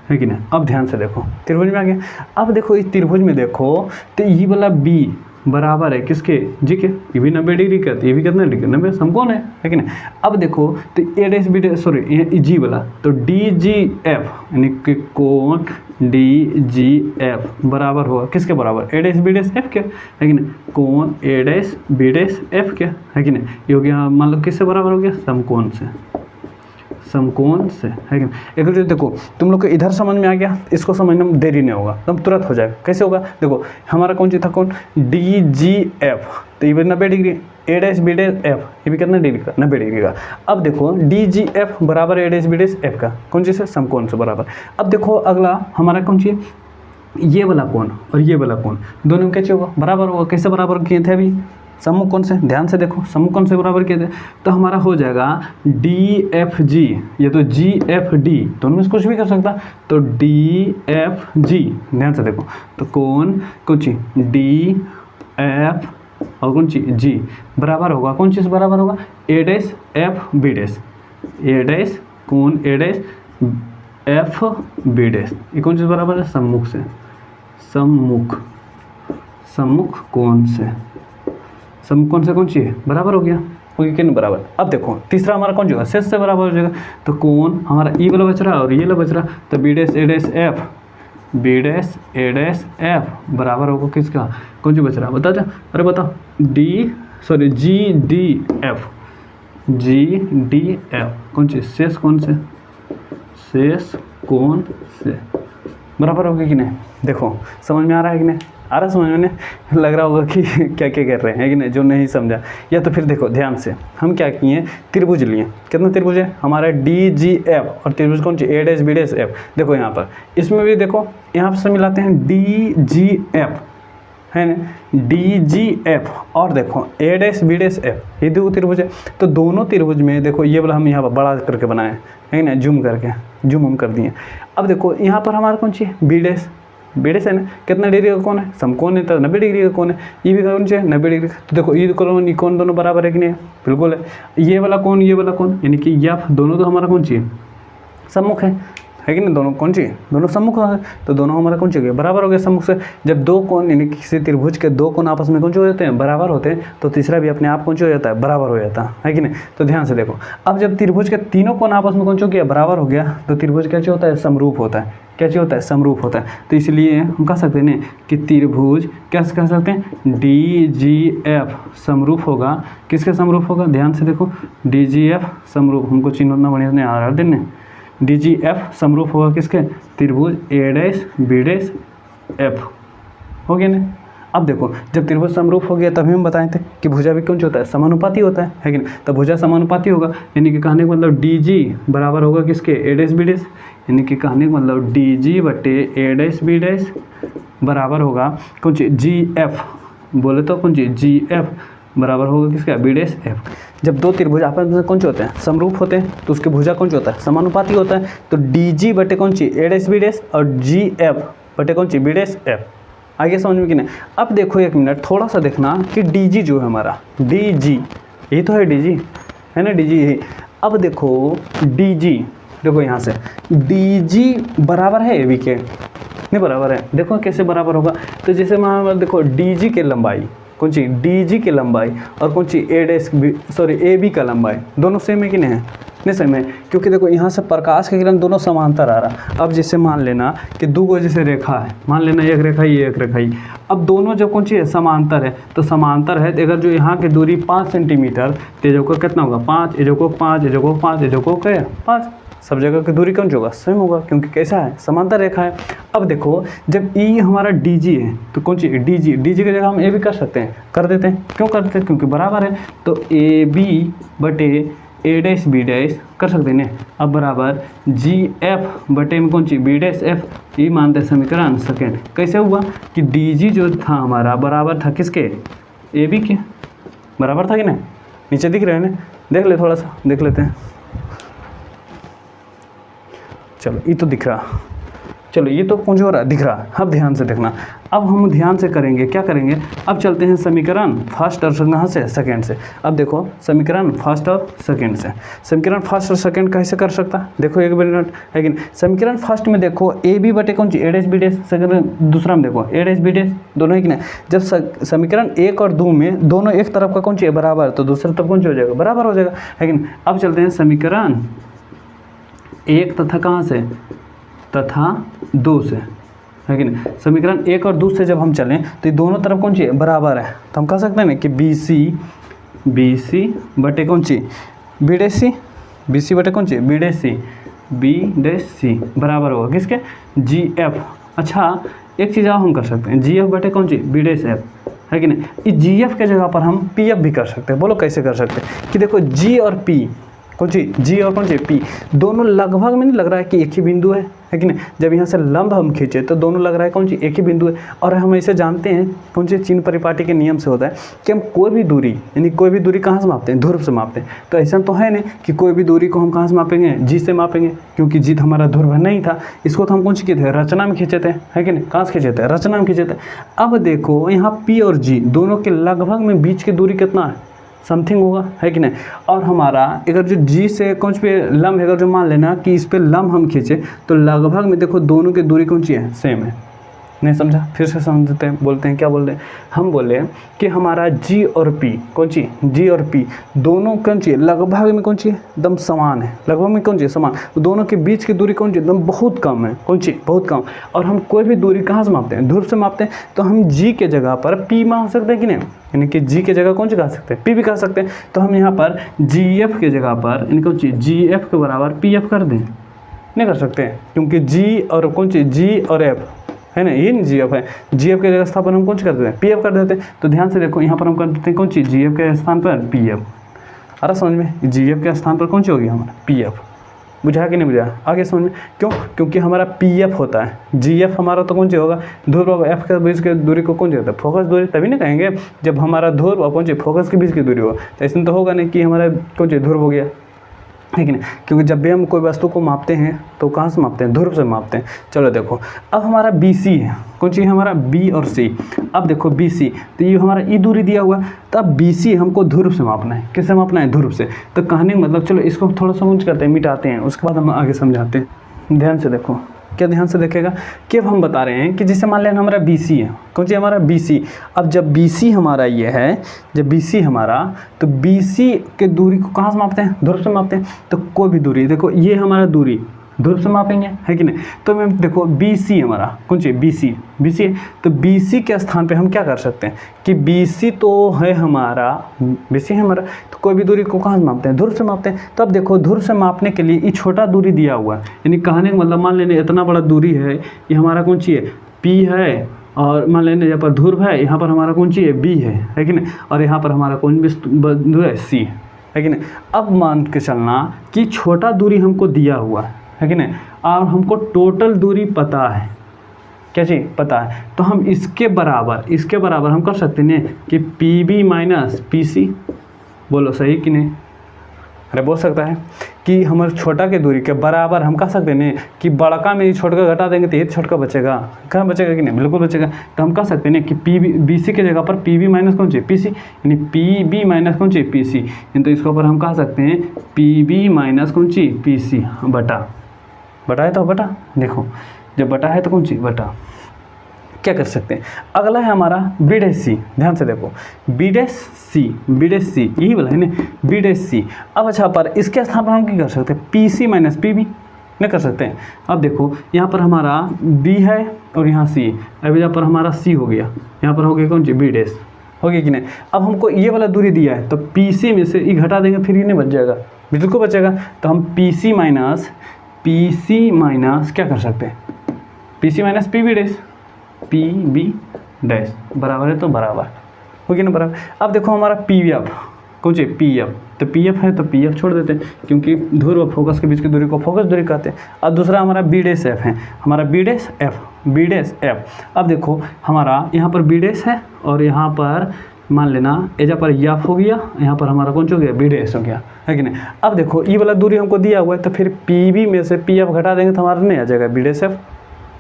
है कि नहीं। अब ध्यान से देखो त्रिभुज में आ गया। अब देखो इस त्रिभुज में देखो तो ये वाला बी बराबर है किसके, जी के। ये भी 90 डिग्री का, ये भी कितना डिग्री, 90 समकोण है कि नहीं। अब देखो तो ए डैश बी डैश, सॉरी जी वाला, तो डी जी एफ यानी कि कोण डी जी एफ बराबर होगा किसके बराबर, ए डैश बी डैश एफ के, है कि नहीं। कोण A dash B dash F के, है कि नहीं। ये हो गया, मान लो किससे बराबर हो गया, समकोण से, समकोण से, है कि नहीं। एक जो देखो तुम लोग को इधर समझ में आ गया, इसको समझने में देरी नहीं होगा, एकदम तुरंत हो जाएगा। कैसे होगा, देखो हमारा कौन सी था, कौन डी जी एफ, तो ये भी 90 डिग्री, ए डैश बी डैश एफ, ये भी कितना डिग्री का, 90 डिग्री का। अब देखो डी जी एफ बराबर ए डैश बी डैश एफ का, कौन सी से, समकोण से बराबर। अब देखो अगला हमारा कौन सी है, ये वाला कोण और ये वाला कोण दोनों में कैसे होगा, बराबर होगा। कैसे बराबर किए थे अभी, सम्मुख कोण से, ध्यान से देखो सम्मुख कोण से बराबर किए थे, तो हमारा हो जाएगा डी एफ जी, ये तो जी एफ डी, दोनों में से कुछ भी कर सकता, तो डी एफ जी, ध्यान से देखो, तो कोण कौन सी, डी एफ और कौन सी, जी बराबर होगा, कौन चीज़ बराबर होगा, ए डैश एफ बी डैश, ए डैश कोण A dash F B dash, ये कौन चीज़ बराबर है, सम्मुख से, सम्मुख, सम्मुख कोण से, समकोण से कौन सी है, बराबर हो गया, कि नहीं बराबर। अब देखो तीसरा हमारा कौन सी होगा, शेष से बराबर हो जाएगा, तो कोण हमारा ई वाला बच रहा और ये वाला बच रहा, तो बी डैश ए डैश एफ, बी डैश ए डैश एफ बराबर होगा किसका, कौन सी बच रहा, बता जा, अरे बताओ, D sorry G D F, G D F कौन सी, शेष कौन से, शेष कोण से बराबर होगा कि नहीं। देखो समझ में आ रहा है कि नहीं, आ रहा समझ में, लग रहा होगा कि क्या क्या कर रहे हैं, है कि नहीं, जो नहीं समझा। या तो फिर देखो ध्यान से, हम क्या किए, त्रिभुज लिए, कितना त्रिभुज है हमारा, डी जी एफ, और त्रिभुज कौन सी, A dash B dash F. देखो यहाँ पर इसमें भी देखो, यहाँ पर से मिलाते हैं डी जी एफ, है ना, डी जी एफ, और देखो ए डैश बी डैश एफ, ये दो त्रिभुज है। तो दोनों त्रिभुज में देखो ये वाला हम यहाँ पर बड़ा करके बनाए, है ना, जूम करके, जूम हम कर दिए। अब देखो यहाँ पर हमारा कौन सी है, बी डैश, बी डैश है ना, कितना डिग्री का कौन है, समकोण है, तो 90 डिग्री का कौन है, ये भी कौन सी है, 90 डिग्री का। तो देखो ये कोण ये कोण दोनों बराबर है कि नहीं, बिल्कुल है। ये वाला कौन ये वाला कौन, यानी कि एफ, दोनों तो हमारा कौन सी है, सम्मुख है कि नहीं, दोनों कौन सी है, दोनों सम्मुख है, तो दोनों हमारा कौन सी हो गया, बराबर हो गया सम्मुख से। जब दो कोण यानी कि किसी त्रिभुज के दो कोण आपस में कौन से हो जाते हैं, बराबर होते हैं, तो तीसरा भी अपने आप कौन से हो जाता है, बराबर हो जाता है कि नहीं। तो ध्यान से देखो, अब जब त्रिभुज के तीनों कोण आपस में कौन से हो गया, बराबर हो गया, तो त्रिभुज कैसे होता है, समरूप होता है, कैसे होता है, समरूप होता है। तो इसलिए हम कह सकते हैं कि त्रिभुज कैसे कह सकते हैं, डी जी एफ समरूप होगा, किसके समरूप होगा, ध्यान से देखो, डी जी एफ समरूप, हमको चिन्ह उतना बढ़िया नहीं आ रहा दिन ने, डी जी एफ समरूप होगा किसके, त्रिभुज ए डैश बी डैश एफ, हो गया ना। अब देखो जब त्रिभुज समरूप हो गया तभी हम बताए थे कि भुजा भी कौन सा होता है, समानुपाती होता है कि नहीं। तो भुजा समानुपाती होगा, यानी कि कहने का मतलब डी जी बराबर होगा किसके, ए डैश बी डैश, यानी कि कहने का मतलब डी जी बटे ए डैश बी डैश बराबर होगा कौन सी, जी एफ, बोले तो कौन सी, जी एफ बराबर होगा किसका, बी डैश एफ। जब दो त्रिभुज आपस में कौन से होते हैं, समरूप होते हैं, तो उसके भुजा कौन से होता है, समानुपाती होता है। तो डी जी बटे कौन सी, ए डैश बी डैश, और जी एफ बटे कौन सी बी डैश एफ। आगे समझ में कि नहीं। अब देखो एक मिनट थोड़ा सा देखना कि डी जी जो है हमारा, डी जी यही तो है, डी जी है ना, डी जी यही। अब देखो डी जी, देखो यहाँ से डी जी बराबर है ए बी के, नहीं बराबर है। देखो कैसे बराबर होगा, तो जैसे मान देखो डी जी के लंबाई कौन सी, डी जी की लंबाई और कौन सी A dash sorry A B का लंबाई दोनों सेम है कि नहीं है, नहीं सेम है। क्योंकि देखो यहाँ से प्रकाश के किरण दोनों समांतर आ रहा। अब जैसे मान लेना कि दो गो जैसे रेखा है, मान लेना एक रेखा ये एक रेखा ही, अब दोनों जब कौन सी है समांतर है, तो समांतर है तो अगर जो यहाँ की दूरी 5 सेंटीमीटर तेजो को कितना होगा 5, एजो को 5, एजो को 5, एजो को क्या 5, सब जगह की दूरी कौन सी होगा सेम होगा, क्योंकि कैसा है समांतर रेखा है। अब देखो जब ई हमारा डी जी है तो कौन C D G, D G की जगह हम ए भी कर सकते हैं, कर देते हैं, क्यों करते हैं क्योंकि बराबर है। तो ए बी बटे ए डैश बी डैश कर सकते हैं ना। अब बराबर जी एफ बटे में कौन सी बी डैश एफ, ये मानते हैं समीकरण सेकेंड। कैसे हुआ कि डी जी जो था हमारा बराबर था किसके, ए बी के बराबर था कि नहीं, नीचे दिख रहे हैं ना, देख ले थोड़ा सा देख लेते हैं। चलो ये तो दिख रहा, चलो ये तो कौन जो हो रहा दिख रहा। अब ध्यान से देखना, अब हम ध्यान से करेंगे, क्या करेंगे, अब चलते हैं समीकरण फर्स्ट और कहाँ से सेकंड से। अब देखो समीकरण फर्स्ट और सेकंड से, समीकरण फर्स्ट और सेकंड कैसे कर सकता, देखो एक मिनट है कि नहीं। समीकरण फर्स्ट में देखो ए बी बटे कौन सी A dash B dash, second दूसरा में देखो ए डैश बी डैश दोनों है कि नहीं। जब समीकरण 1 और 2 में दोनों एक तरफ का कौन सी है बराबर, तो दूसरा तरफ कौन सी हो जाएगा बराबर हो जाएगा, है कि नहीं। अब चलते हैं समीकरण 1 तथा कहाँ से, तथा 2 से, है कि नहीं। समीकरण 1 और 2 से जब हम चलें तो ये दोनों तरफ कौन सी है बराबर है, तो हम कह सकते हैं ना कि बी सी बटे कौन सी बी डैश सी, बी सी बटे कौन सी बी डैश सी, बी डैश सी बराबर होगा किसके जी एफ। अच्छा एक चीज़ और हम कर सकते हैं, जी एफ बटे कौन सी बी डैश एफ, है कि नहीं। इस जी एफ के जगह पर हम पी एफ भी कर सकते हैं। बोलो कैसे कर सकते हैं, कि देखो जी और पी कौन सी, जी और कौन सी पी दोनों लगभग में नहीं लग रहा है कि एक ही बिंदु है कि नहीं। जब यहाँ से लंब हम खींचे तो दोनों लग रहा है कौन सी एक ही बिंदु है। और हम ऐसे जानते हैं कौन सी चिन्ह परिपाटी के नियम से होता है कि हम कोई भी दूरी यानी कोई भी दूरी कहाँ से मापते हैं, ध्रुव से मापते हैं। तो ऐसा तो है नहीं कि कोई भी दूरी को हम कहाँ से मापेंगे, जी से मापेंगे, क्योंकि जी हमारा ध्रुव नहीं था। इसको तो हम कौन सी किए थे, रचना में खींचे थे, है कि नहीं, कहाँ से खींचे थे, रचना में खींचे थे। अब देखो यहाँ पी और जी दोनों के लगभग में बीच की दूरी कितना है, समथिंग होगा, है कि नहीं। और हमारा अगर जो जी से कौन पे लंब है, अगर जो मान लेना कि इस पे लंब हम खींचे तो लगभग में देखो दोनों की दूरी कौन सी है, सेम है। नहीं समझा, फिर से समझते हैं, बोलते हैं क्या बोल रहे हैं हम, बोले कि हमारा जी और पी कौन सी, जी और पी दोनों कौन सी लगभग में कौन सी एकदम समान है, लगभग में कौन सी समान, दोनों के बीच की दूरी कौन सी एकदम बहुत कम है, कौन सी बहुत कम। और हम कोई भी दूरी कहाँ से मापते हैं, ध्रुव से मापते हैं। तो हम जी के जगह पर पी मान सकते हैं कि नहीं, यानी कि जी के जगह कौन सी कह सकते हैं, पी भी कह सकते हैं। तो हम यहाँ पर जी एफ के जगह पर यानी कौन सी जी एफ के बराबर पी एफ कर दें, नहीं कर सकते हैं, क्योंकि जी और कौन सी जी और एफ है ना, ये नहीं जी एफ है। जी एफ के जगह स्थान हम कौन सी कर देते हैं, पी एफ कर देते हैं। तो ध्यान से देखो यहाँ पर हम कर देते हैं कौन सी, जी एफ के स्थान पर पी एफ। अरे समझ में, जी एफ के स्थान पर कौन सी होगी हमारा पी एफ। बुझा कि नहीं बुझा, आगे समझ में, क्यों, क्योंकि हमारा पी एफ होता है, जी एफ हमारा तो कौन सी होगा, ध्रुव और एफ के बीच की दूरी को कौन सी होता है, फोकस दूरी। तभी ना कहेंगे जब हमारा ध्रुव और कौन सी फोकस के बीच की दूरी हो, तो ऐसा तो होगा नहीं कि हमारा कौन सी ध्रुव हो गया, है कि नहीं। क्योंकि जब भी हम कोई वस्तु को मापते हैं तो कहाँ से मापते हैं, ध्रुव से मापते हैं। चलो देखो अब हमारा बी सी है, कौन सी है हमारा बी और सी। अब देखो बी सी, तो ये हमारा ई दूरी दिया हुआ है, तो अब बी सी हमको ध्रुव से मापना है। किससे मापना है, ध्रुव से। तो कहने का मतलब, चलो इसको थोड़ा समझ करते हैं, मिटाते हैं, उसके बाद हम आगे समझाते हैं। ध्यान से देखो, क्या ध्यान से देखेगा कि अब हम बता रहे हैं कि जैसे मान लेना हमारा बी सी है, कौन सी हमारा बी सी। अब जब बी सी हमारा ये है, जब बी सी हमारा, तो बी सी के दूरी को कहाँ से मापते हैं, ध्रुव से मापते हैं। तो कोई भी दूरी, देखो ये हमारा दूरी ध्रुव से मापेंगे, है कि नहीं। तो मैम देखो बी सी हमारा कौन C B C, B C है। तो बी सी के स्थान पे हम क्या कर सकते हैं कि बी सी तो है हमारा, बी सी है हमारा, तो कोई भी दूरी को कहाँ से मापते हैं, ध्रुव से मापते हैं। तो अब देखो ध्रुव से मापने के लिए ये छोटा दूरी दिया हुआ है, यानी कहने का मतलब मान लेने इतना बड़ा दूरी है, ये हमारा कौन सी है पी है, और मान लेने यहाँ पर ध्रुव है, यहाँ पर हमारा कौन सी है बी है कि नहीं, और यहाँ पर हमारा कौन बिंदु है सी, है कि नहीं। अब मान के चलना कि छोटा दूरी हमको दिया हुआ है कि नहीं, और हमको टोटल दूरी पता है, क्या चीज़ पता है। तो हम इसके बराबर हम कर सकते हैं कि P B minus P C, बोलो सही कि नहीं, अरे बोल सकता है कि हमारे छोटा के दूरी के बराबर हम कह सकते हैं कि बड़का में छोटका घटा देंगे तो ये छोटका बचेगा, कहाँ बचेगा कि नहीं, बिल्कुल बचेगा। तो हम कह सकते हैं कि पी बी सी की जगह पर पी बी माइनस कौन चाहिए, पी सी, यानी पी बी माइनस कौन चाहिए, पी सी। तो इसके ऊपर हम कह सकते हैं पी बी माइनस कौन चाहिए, पी सी बटा, बटा है तो बटा, देखो जब बटा है तो कौन चाहिए, बटा। क्या कर सकते हैं, अगला है हमारा बी डैश सी, ध्यान से देखो बी डैश सी, बी डैश सी यही बोला है ना, बी डैश सी। अब अच्छा पर इसके स्थान पर हम क्या कर सकते हैं, P C minus P B नहीं कर सकते हैं। अब देखो यहाँ पर हमारा बी है और यहाँ सी, अब यहाँ पर हमारा सी हो गया, यहाँ पर हो गया कौन सी, बी डैश हो गया कि नहीं। अब हमको ये वाला दूरी दिया है तो पी सी में से ये घटा देंगे फिर ये नहीं बच जाएगा, बिल्कुल बचेगा। तो हम पी सी माइनस क्या कर सकते हैं, P C minus P B dash, P B dash बराबर है तो बराबर हो गया ना, बराबर। अब देखो हमारा पी एफ कौन सी, पी एफ, तो पी एफ है तो पी एफ छोड़ देते हैं क्योंकि ध्रुव और फोकस के बीच की दूरी को फोकस दूरी कहते हैं। अब दूसरा हमारा बी डैश एफ है, हमारा B dash F, B dash F. अब देखो हमारा यहाँ पर बी डैश है और यहाँ पर मान लेना एजा पर एफ हो गया, यहाँ पर हमारा कौन सा हो गया, बी डैश हो गया, है कि नहीं। अब देखो ये वाला दूरी हमको दिया हुआ है तो फिर पी बी में से पी एफ घटा देंगे तो हमारा नहीं आ जाएगा, बी डैश एफ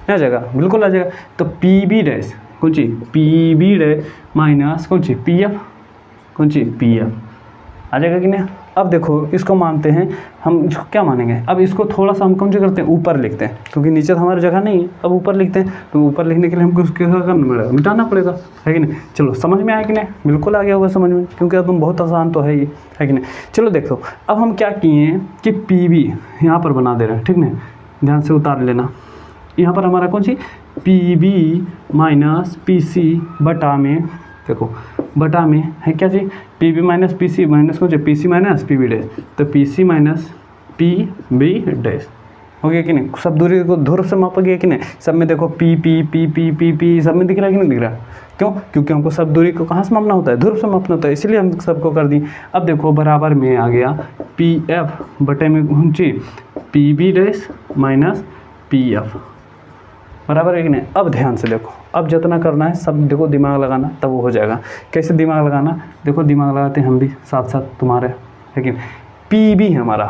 नहीं आ जाएगा, बिल्कुल आ जाएगा। तो पी बी डैश कौन सी, पी बी डैश माइनस कौन सी, पी एफ कौन सी, पी एफ आ जाएगा कि नहीं। अब देखो इसको मानते हैं हम, क्या मानेंगे, अब इसको थोड़ा सा हम कौन सी करते हैं, ऊपर लिखते हैं क्योंकि नीचे तो हमारी जगह नहीं है, अब ऊपर लिखते हैं। तो ऊपर लिखने के लिए हमको उसके क्या करना पड़ेगा, मिटाना पड़ेगा, है कि नहीं। चलो समझ में आया कि नहीं, बिल्कुल आ गया होगा समझ में क्योंकि अब बहुत आसान तो है ये, है कि नहीं। चलो देखो अब हम क्या किए हैं कि पी बी यहाँ पर बना दे रहे हैं, ठीक नहीं, ध्यान से उतार लेना। यहाँ पर हमारा कौन सी, P B minus P C बटा में, देखो बटा में है क्या चीज़, P B minus P C minus कौन सी, P C minus P B dash, तो P C minus P B dash हो गया कि नहीं। सब दूरी को ध्रुव से मापा गया कि नहीं, सब में देखो P P P P P P सब में दिख रहा है कि नहीं दिख रहा, क्यों, क्योंकि हमको सब दूरी को कहाँ से मापना होता है, ध्रुव से मापना होता है, इसलिए हम सबको कर दी। अब देखो बराबर में आ गया पी एफ बटे में कौन सी, P B dash minus P F बराबर है कि नहीं। अब ध्यान से देखो, अब जितना करना है सब देखो दिमाग लगाना तब वो हो जाएगा। कैसे दिमाग लगाना, देखो दिमाग लगाते हैं हम भी साथ साथ तुम्हारे, लेकिन पी बी हमारा,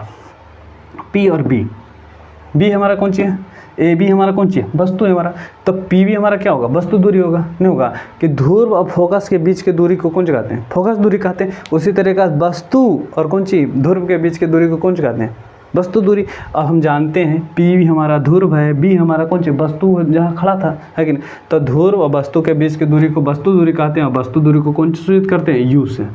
पी और बी हमारा कौन सी है, ए बी हमारा कौन सी है, वस्तु है हमारा। तो पी बी हमारा क्या होगा, वस्तु दूरी होगा, नहीं होगा कि ध्रुव और फोकस के बीच की दूरी को कौन सी कहते हैं, फोकस दूरी कहते हैं। उसी तरह का वस्तु और कौन सी, ध्रुव के बीच की दूरी को कौन सी कहते हैं, वस्तु दूरी। अब हम जानते हैं पी भी हमारा ध्रुव है, बी हमारा कौन सी, वस्तु जहाँ खड़ा था, है कि नहीं। तो ध्रुव और वस्तु के बीच की दूरी को वस्तु दूरी कहते हैं और वस्तु दूरी को कौन सी सूचित करते हैं, यू से,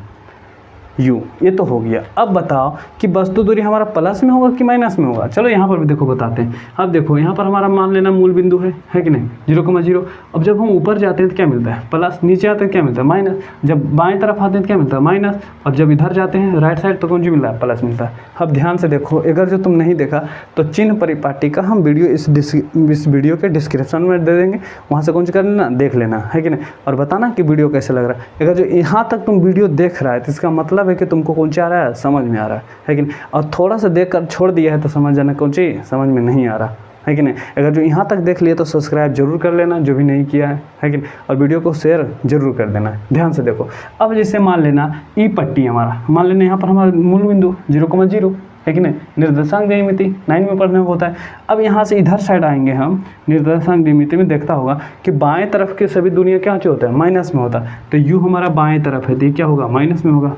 यू। ये तो हो गया। अब बताओ कि वस्तु दूरी हमारा प्लस में होगा कि माइनस में होगा। चलो यहाँ पर भी देखो बताते हैं। अब देखो यहाँ पर हमारा मान लेना मूल बिंदु है कि नहीं, 0,0। अब जब हम ऊपर जाते हैं तो क्या मिलता है, प्लस, नीचे आते हैं क्या मिलता है, माइनस। जब बाएं तरफ आते हैं तो क्या मिलता है, माइनस। और जब इधर जाते हैं राइट साइड तो कौन सी मिलता है, प्लस मिलता है। अब ध्यान से देखो, अगर जो तुम नहीं देखा तो चिन्ह परिपाटी का हम वीडियो इस वीडियो के डिस्क्रिप्शन में दे देंगे, वहाँ से कौन सी कर लेना, देख लेना, है कि नहीं। और बताना कि वीडियो कैसे लग रहा है। अगर जो यहाँ तक तुम वीडियो देख रहा है तो इसका मतलब है कि तुमको कौन सी आ रहा है, समझ में आ रहा है कि नहीं। और थोड़ा सा देख कर छोड़ दिया है तो समझ जाना कौन सी समझ में नहीं आ रहा, है कि नहीं। अगर जो यहाँ तक देख लिया तो सब्सक्राइब जरूर कर लेना, जो भी नहीं किया है कि नहीं। और वीडियो को शेयर जरूर कर देना। ध्यान से देखो, अब जैसे मान लेना ई पट्टी हमारा, मान लेना यहाँ पर हमारा मूल बिंदु 0,0, है कि नहीं। निर्देशांक द्विमिति 9 में पढ़ने होता है। अब यहाँ से इधर साइड आएंगे हम, निर्देशांक द्विमिति में देखता होगा कि बाएं तरफ के सभी दुनिया क्या होता है, माइनस में होता है। तो यू हमारा बाएं तरफ है तो ये क्या होगा, माइनस में होगा।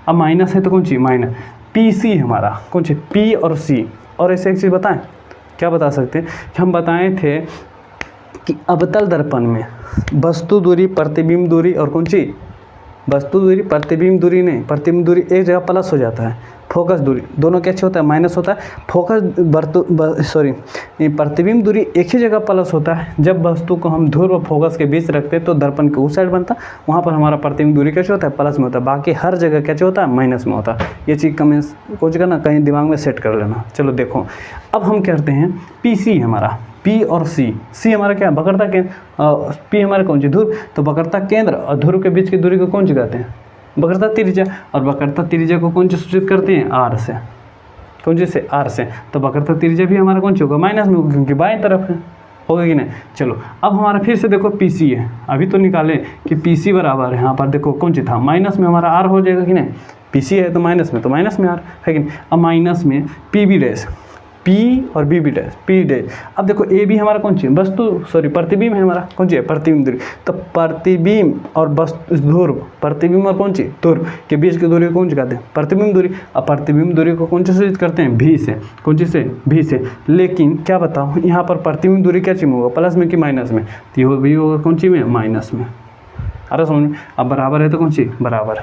अब माइनस है तो कौन सी, माइनस। पी सी हमारा कौन सी, पी और सी। और ऐसे एक चीज़ बताएं, क्या बता सकते हैं कि हम बताए थे कि अवतल दर्पण में वस्तु दूरी, प्रतिबिंब दूरी और कौन सी, वस्तु दूरी, प्रतिबिंब दूरी नहीं, प्रतिबिंब दूरी एक जगह प्लस हो जाता है, फोकस दूरी दोनों कैसे होता है, माइनस होता है। फोकस प्रतिबिंब दूरी एक ही जगह प्लस होता है। जब वस्तु को हम ध्रुव और फोकस के बीच रखते हैं तो दर्पण के उस साइड बनता है, वहाँ पर हमारा प्रतिबिंब दूरी कैसे होता है, प्लस में होता है। बाकी हर जगह कैसे होता है, माइनस में होता है। ये चीज़ कमेंट्स कुछ करना, कहीं दिमाग में सेट कर लेना। चलो देखो, अब हम कहते हैं पी सी हमारा, पी और सी हमारा क्या है, वक्रता केंद्र। पी हमारा कौन सी, ध्रुव, तो वक्रता केंद्र और ध्रुव के बीच की दूरी को कौन सी कहते हैं, वक्रता त्रिज्या। और वक्रता त्रिज्या को कौन सी सूचित करते हैं, आर से, कौन सी से, आर से। तो वक्रता त्रिज्या भी हमारा कौन सी होगा, माइनस में होगा क्योंकि बाएं तरफ है, होगा कि नहीं। चलो अब हमारा फिर से देखो पी सी है, अभी तो निकाले कि पी सी बराबर है, यहाँ पर देखो कौन सी था, माइनस में हमारा आर हो जाएगा कि नहीं। पी सी है तो माइनस में आर है कि नहीं। अब माइनस में पी बी डैश, पी और B B dash, P dash. अब देखो ए बी हमारा कौन सी वस्तु सॉरी प्रतिबिंब है हमारा, कौन सी है प्रतिबिंब दूरी। तो प्रतिबिंब और ध्रुव, प्रतिबिंब और कौन सी ध्रुव के बीच की दूरी को कौन सी कहते हैं प्रतिबिंब दूरी। अब प्रतिबिंब दूरी को कौन सी सूचित करते हैं भी से, कौन सी से भी से। लेकिन क्या बताओ यहाँ पर प्रतिबिंब दूरी क्या चीज में होगा प्लस में कि माइनस में, तो ये भी होगा कौन सी में माइनस में। अरे समझ में। अब बराबर है तो कौन सी बराबर,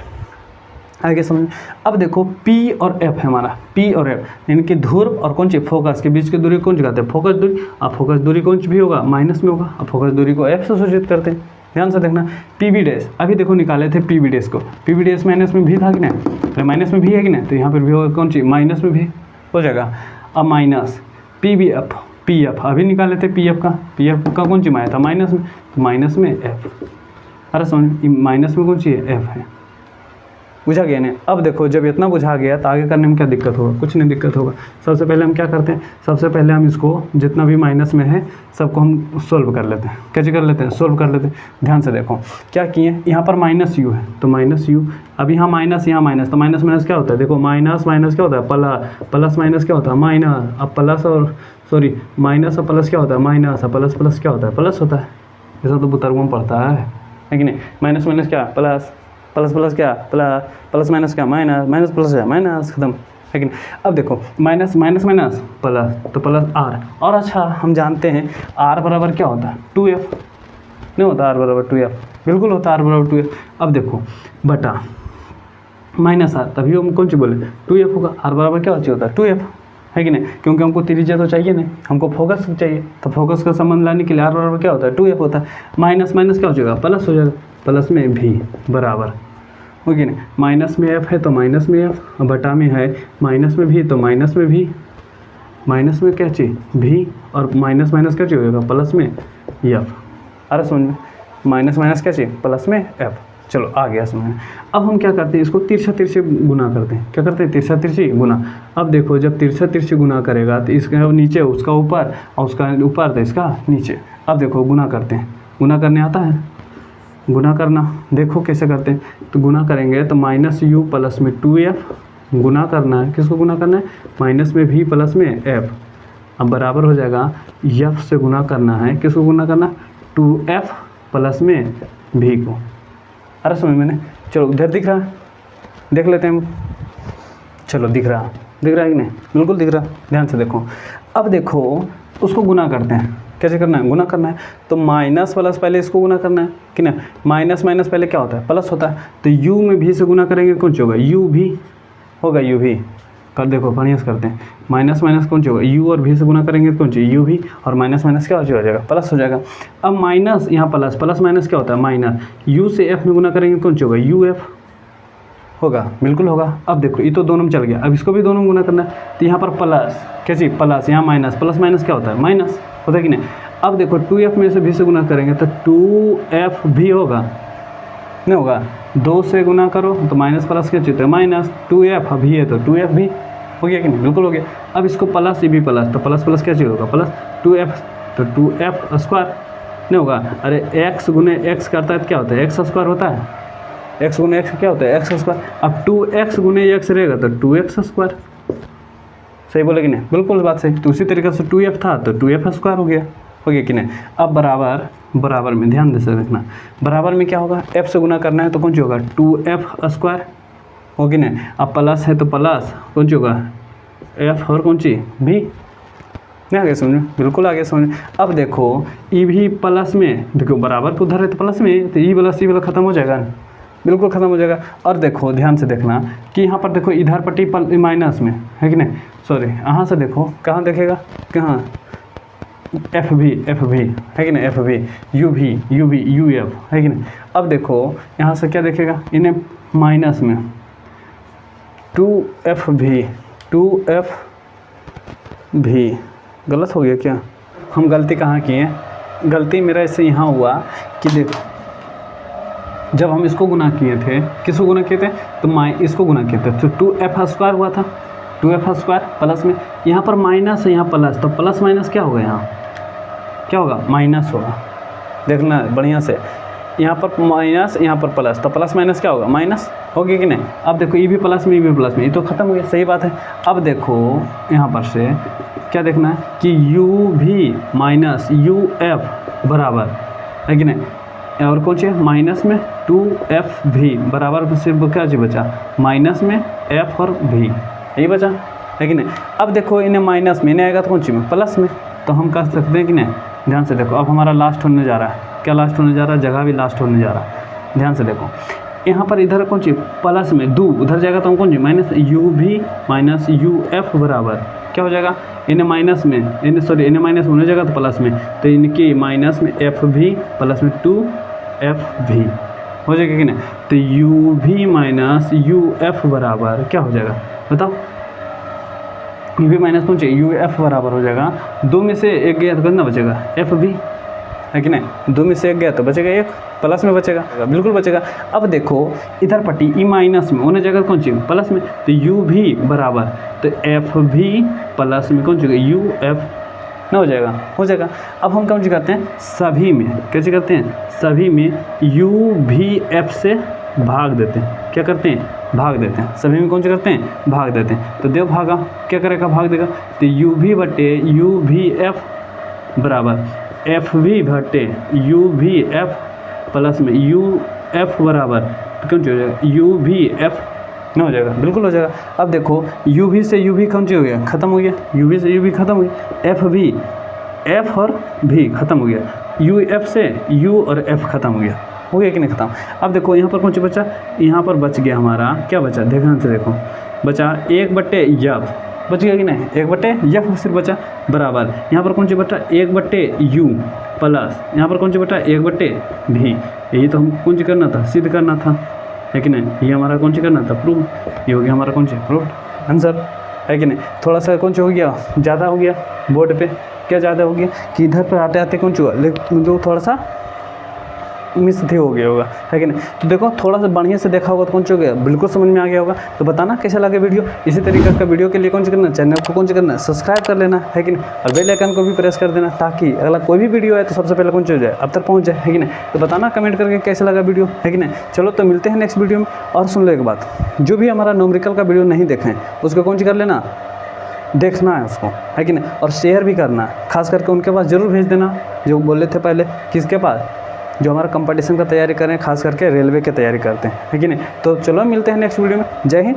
आगे समझ। अब देखो P और F है हमारा, P और F इनकी ध्रुव और कौन सी फोकस के बीच की दूरी कौन सी कहते हैं फोकस दूरी। अब फोकस दूरी कौन सी भी होगा माइनस में होगा। अब फोकस दूरी को F से सूचित करते हैं, ध्यान से देखना। पी बी डैश अभी देखो निकाले थे पी बी डैश को, पी बी डैश माइनस में भी था कि नहीं, तो माइनस में भी है कि नहीं, तो यहाँ पर भी होगा कौन सी माइनस में भी हो जाएगा। अब minus P B F, P F अभी निकाले थे पी एफ का कौन सी माया था माइनस में, तो माइनस में एफ। अरे समझ माइनस में कौन सी है एफ है, बुझा गया ना। अब देखो जब इतना बुझा गया तो आगे करने में क्या दिक्कत होगा, कुछ नहीं दिक्कत होगा। सबसे पहले हम क्या करते हैं, सबसे पहले हम इसको जितना भी माइनस में है सबको हम सोल्व कर लेते हैं। कैसे कर लेते हैं, सोल्व कर लेते हैं। ध्यान से देखो क्या किए, यहाँ पर माइनस यू है तो माइनस यू, अब यहाँ माइनस तो माइनस माइनस क्या होता है, देखो माइनस माइनस क्या होता है प्लस, प्लस माइनस क्या होता है माइनस। अब प्लस और सॉरी माइनस और प्लस क्या होता है माइनस, और प्लस प्लस क्या होता है प्लस होता है। ऐसा तो बुतरवा में पड़ता है कि नहीं। माइनस माइनस क्या प्लस, प्लस प्लस क्या प्लस, प्लस माइनस क्या माइनस, माइनस प्लस क्या माइनस, खत्म है कि नहीं। अब देखो माइनस माइनस माइनस प्लस तो प्लस आर, और अच्छा हम जानते हैं आर बराबर क्या होता है 2f, नहीं होता आर बराबर 2f, बिल्कुल होता है आर बराबर 2f। अब देखो बटा माइनस आर, तभी हम कौन सी बोले 2f होगा। आर बराबर क्या होता है 2f है कि नहीं, क्योंकि हमको त्रिज्या तो चाहिए नहीं, हमको फोकस चाहिए। तो फोकस का संबंध लाने के लिए आर बराबर क्या होता है 2f होता है। माइनस माइनस क्या हो जाएगा प्लस हो जाएगा, प्लस में भी बराबर हो गया नहीं। माइनस में एफ है तो माइनस में एफ, बटा में है माइनस में भी तो माइनस में भी, माइनस में क्या चाहिए भी, और माइनस माइनस क्या चाहिए होगा प्लस में एफ। अरे समझ में, माइनस माइनस क्या चाहिए प्लस में एफ। चलो आ गया समझ में। अब हम क्या करते हैं, इसको तिरछा तिरछे गुना करते हैं। क्या करते हैं, तिरछा तिरछी गुना। अब देखो जब तिरछा तिरछी गुना करेगा तो इसका नीचे उसका ऊपर और उसका ऊपर तो इसका नीचे। अब देखो गुना करते हैं, गुना करने आता है गुना करना, देखो कैसे करते हैं। तो गुना करेंगे तो माइनस यू प्लस में 2f, गुना करना है, किसको गुना करना है माइनस में भी प्लस में f। अब बराबर हो जाएगा f से गुना करना है, किसको गुना करना 2f प्लस में भी को। अरे समझ मैंने। चलो इधर दिख रहा है, देख लेते हैं। चलो दिख रहा है कि नहीं, बिल्कुल दिख रहा। ध्यान से देखो। अब देखो उसको गुना करते हैं, कैसे करना है गुना करना है। तो माइनस प्लस पहले इसको गुना करना है कि ना, माइनस माइनस पहले क्या होता है प्लस होता है। तो u में भी से गुना करेंगे कौन सी होगा u भी होगा, u भी कर देखो बढ़िया से करते हैं। माइनस माइनस कौन सी होगा u और भी से गुना करेंगे कौन सी u भी, और माइनस माइनस क्या हो जाएगा प्लस हो जाएगा। अब माइनस यहाँ प्लस, प्लस माइनस क्या होता है माइनस, u से f में गुना करेंगे कौन सी होगा uf होगा, बिल्कुल होगा। अब देखो ये तो दोनों में चल गया, अब इसको भी दोनों में गुना करना है। तो यहाँ पर प्लस कैसी प्लस, यहाँ माइनस, प्लस माइनस क्या होता है माइनस होता है कि नहीं। अब देखो 2f में से भी से गुना करेंगे तो 2f भी होगा, नहीं होगा 2 से गुना करो तो माइनस प्लस क्या चित्र माइनस, 2f अभी है तो 2f भी हो गया कि नहीं, बिल्कुल हो गया। अब इसको प्लस ये भी प्लस, तो प्लस प्लस क्या चीज़ होगा प्लस 2f, तो 2f स्क्वायर नहीं होगा। अरे x गुने x करता है तो क्या होता है x स्क्वायर होता है, x गुने x क्या होता है x स्क्वायर। अब 2x गुने x रहेगा तो 2x स्क्वायर, सही बोले कि नहीं, बिल्कुल बात सही। तो उसी तरीके से 2f था तो 2f स्क्वायर हो गया कि नहीं। अब बराबर, बराबर में ध्यान से देखना, बराबर में क्या होगा f से गुना करना है तो कौन सी होगा 2f स्क्वायर हो कि नहीं। अब प्लस है तो प्लस कौन सी होगा f और कौन सी भी, नहीं आगे समझ में, बिल्कुल आगे समझ में। अब देखो ई भी प्लस में, देखो बराबर को उधर है तो प्लस में, तो ई प्लस ई वाला खत्म हो जाएगा, बिल्कुल खत्म हो जाएगा। और देखो ध्यान से देखना कि यहाँ पर देखो इधर पट्टी माइनस में है कि नहीं, सॉरी यहाँ से देखो कहाँ देखेगा, कहाँ एफ भी है कि नहीं, एफ भी यू भी यू एफ है कि नहीं। अब देखो यहाँ से क्या देखेगा, इन्हें माइनस में 2f भी, गलत हो गया क्या, हम गलती कहाँ किए, गलती मेरा इससे यहाँ हुआ कि देखो जब हम इसको गुना किए थे, किसको गुना किए थे तो इसको गुना किए थे तो 2f स्क्वायर हुआ था, 2f स्क्वायर प्लस में यहाँ पर माइनस है यहाँ प्लस, तो प्लस माइनस क्या होगा, यहाँ क्या होगा माइनस होगा। देखना बढ़िया से, यहाँ पर माइनस यहाँ पर प्लस, तो प्लस माइनस क्या होगा माइनस होगी कि नहीं। अब देखो ई भी प्लस में, ई भी प्लस में, ये तो खत्म हो गया, सही बात है। अब देखो यहाँ पर से क्या देखना है कि यू भी माइनस यू एफ बराबर है कि नहीं, और कौन सी है माइनस में 2f भी बराबर सिर्फ क्या चीज़ बचा, माइनस में f और v, यही बचा है कि नहीं। अब देखो इन्हें माइनस में, इन्हें आएगा तो कौन सी में, प्लस में, तो हम कह सकते हैं कि नहीं। ध्यान से देखो, अब हमारा लास्ट होने जा रहा है, क्या लास्ट होने जा रहा है, जगह भी लास्ट होने जा रहा है। ध्यान से देखो यहाँ पर इधर कौन सी प्लस में दो, उधर जाएगा तो हम कौन सी माइनस यू भी माइनस यू एफ बराबर क्या हो जाएगा, इन्हें माइनस में, इन्हें माइनस होने जाएगा तो प्लस में, तो इनकी माइनस में एफ भी प्लस में 2f भी हो जाएगा कि नहीं। तो यू भी माइनस यू एफ बराबर क्या हो जाएगा बताओ, यू भी माइनस कौन चाहिए, यू एफ बराबर हो जाएगा, दो में से एक गया तो कितना बचेगा, एफ भी है कि नहीं, दो में से एक गया तो बचेगा एक, प्लस में बचेगा, बिल्कुल बचेगा। अब देखो इधर पट्टी ई माइनस में होने जाएगा कौन चाहिए प्लस में, तो यू भी बराबर, तो एफ भी प्लस में कौन चाहिए यू एफ ना हो जाएगा। अब हम कौन सी करते हैं, सभी में कैसे करते हैं, सभी में यू भी एफ से भाग देते हैं, क्या करते हैं भाग देते हैं, सभी में कौन सी करते हैं भाग देते हैं। तो देव भागा क्या करेगा भाग देगा, तो यू भी बटे यू भी एफ बराबर एफ भी बटे यू भी एफ प्लस में यू एफ बराबर, तो कौन सी हो जाएगा यू भी एफ ना हो जाएगा, बिल्कुल हो जाएगा। अब देखो यू भी से यू भी कौन सी हो गया, खत्म हो गया, यू भी से यू भी खत्म हो गया, एफ भी एफ और भी खत्म हो गया, यू एफ से यू और एफ खत्म हो गया कि नहीं खत्म। अब देखो यहाँ पर कौन सी बचा, यहाँ पर बच गया हमारा क्या बचा, ध्यान से देखो बचा एक बटे यफ बच गया कि नहीं, एक बटे यफ सिर्फ बचा बराबर, यहाँ पर कौन सी बचा एक बटे यू प्लस, यहाँ पर कौन सी बचा एक बटे भी, यही तो हम कौन सी करना था, सिद्ध करना था है कि नहीं, ये हमारा कौन सी करना था प्रूव, ये हो गया हमारा कौन सी प्रूव आंसर है कि नहीं। थोड़ा सा कौन सी हो गया ज़्यादा हो गया बोर्ड पे, क्या ज़्यादा हो गया कि इधर पर आते आते कौन सी हुआ, लेकिन जो थोड़ा सा मिस भी हो गया होगा है कि नहीं। तो देखो थोड़ा सा बढ़िया से देखा होगा तो कौन सी हो गया, बिल्कुल समझ में आ गया होगा। तो बताना कैसा लगे वीडियो, इसी तरीके का वीडियो के लिए कौन सी करना, चैनल को कौन सी करना सब्सक्राइब कर लेना है कि नहीं, और बेल आइकन को भी प्रेस कर देना ताकि अगला कोई भी वीडियो आए तो सबसे पहले कौन सी हो जाए अब तक पहुँच जाए है कि नहीं। तो बताना कमेंट करके कैसा लगा वीडियो है कि नहीं। चलो तो मिलते हैं नेक्स्ट वीडियो में। और सुन लो एक बात, जो भी हमारा न्यूमेरिकल का वीडियो नहीं देखें उसको कौन सी कर लेना, देखना है उसको है कि नहीं, और शेयर भी करना, खास करके उनके पास ज़रूर भेज देना जो बोले थे पहले, किसके पास, जो हमारा कंपटीशन का तैयारी करें, खास करके रेलवे की तैयारी करते हैं है कि नहीं। तो चलो मिलते हैं नेक्स्ट वीडियो में, जय हिंद।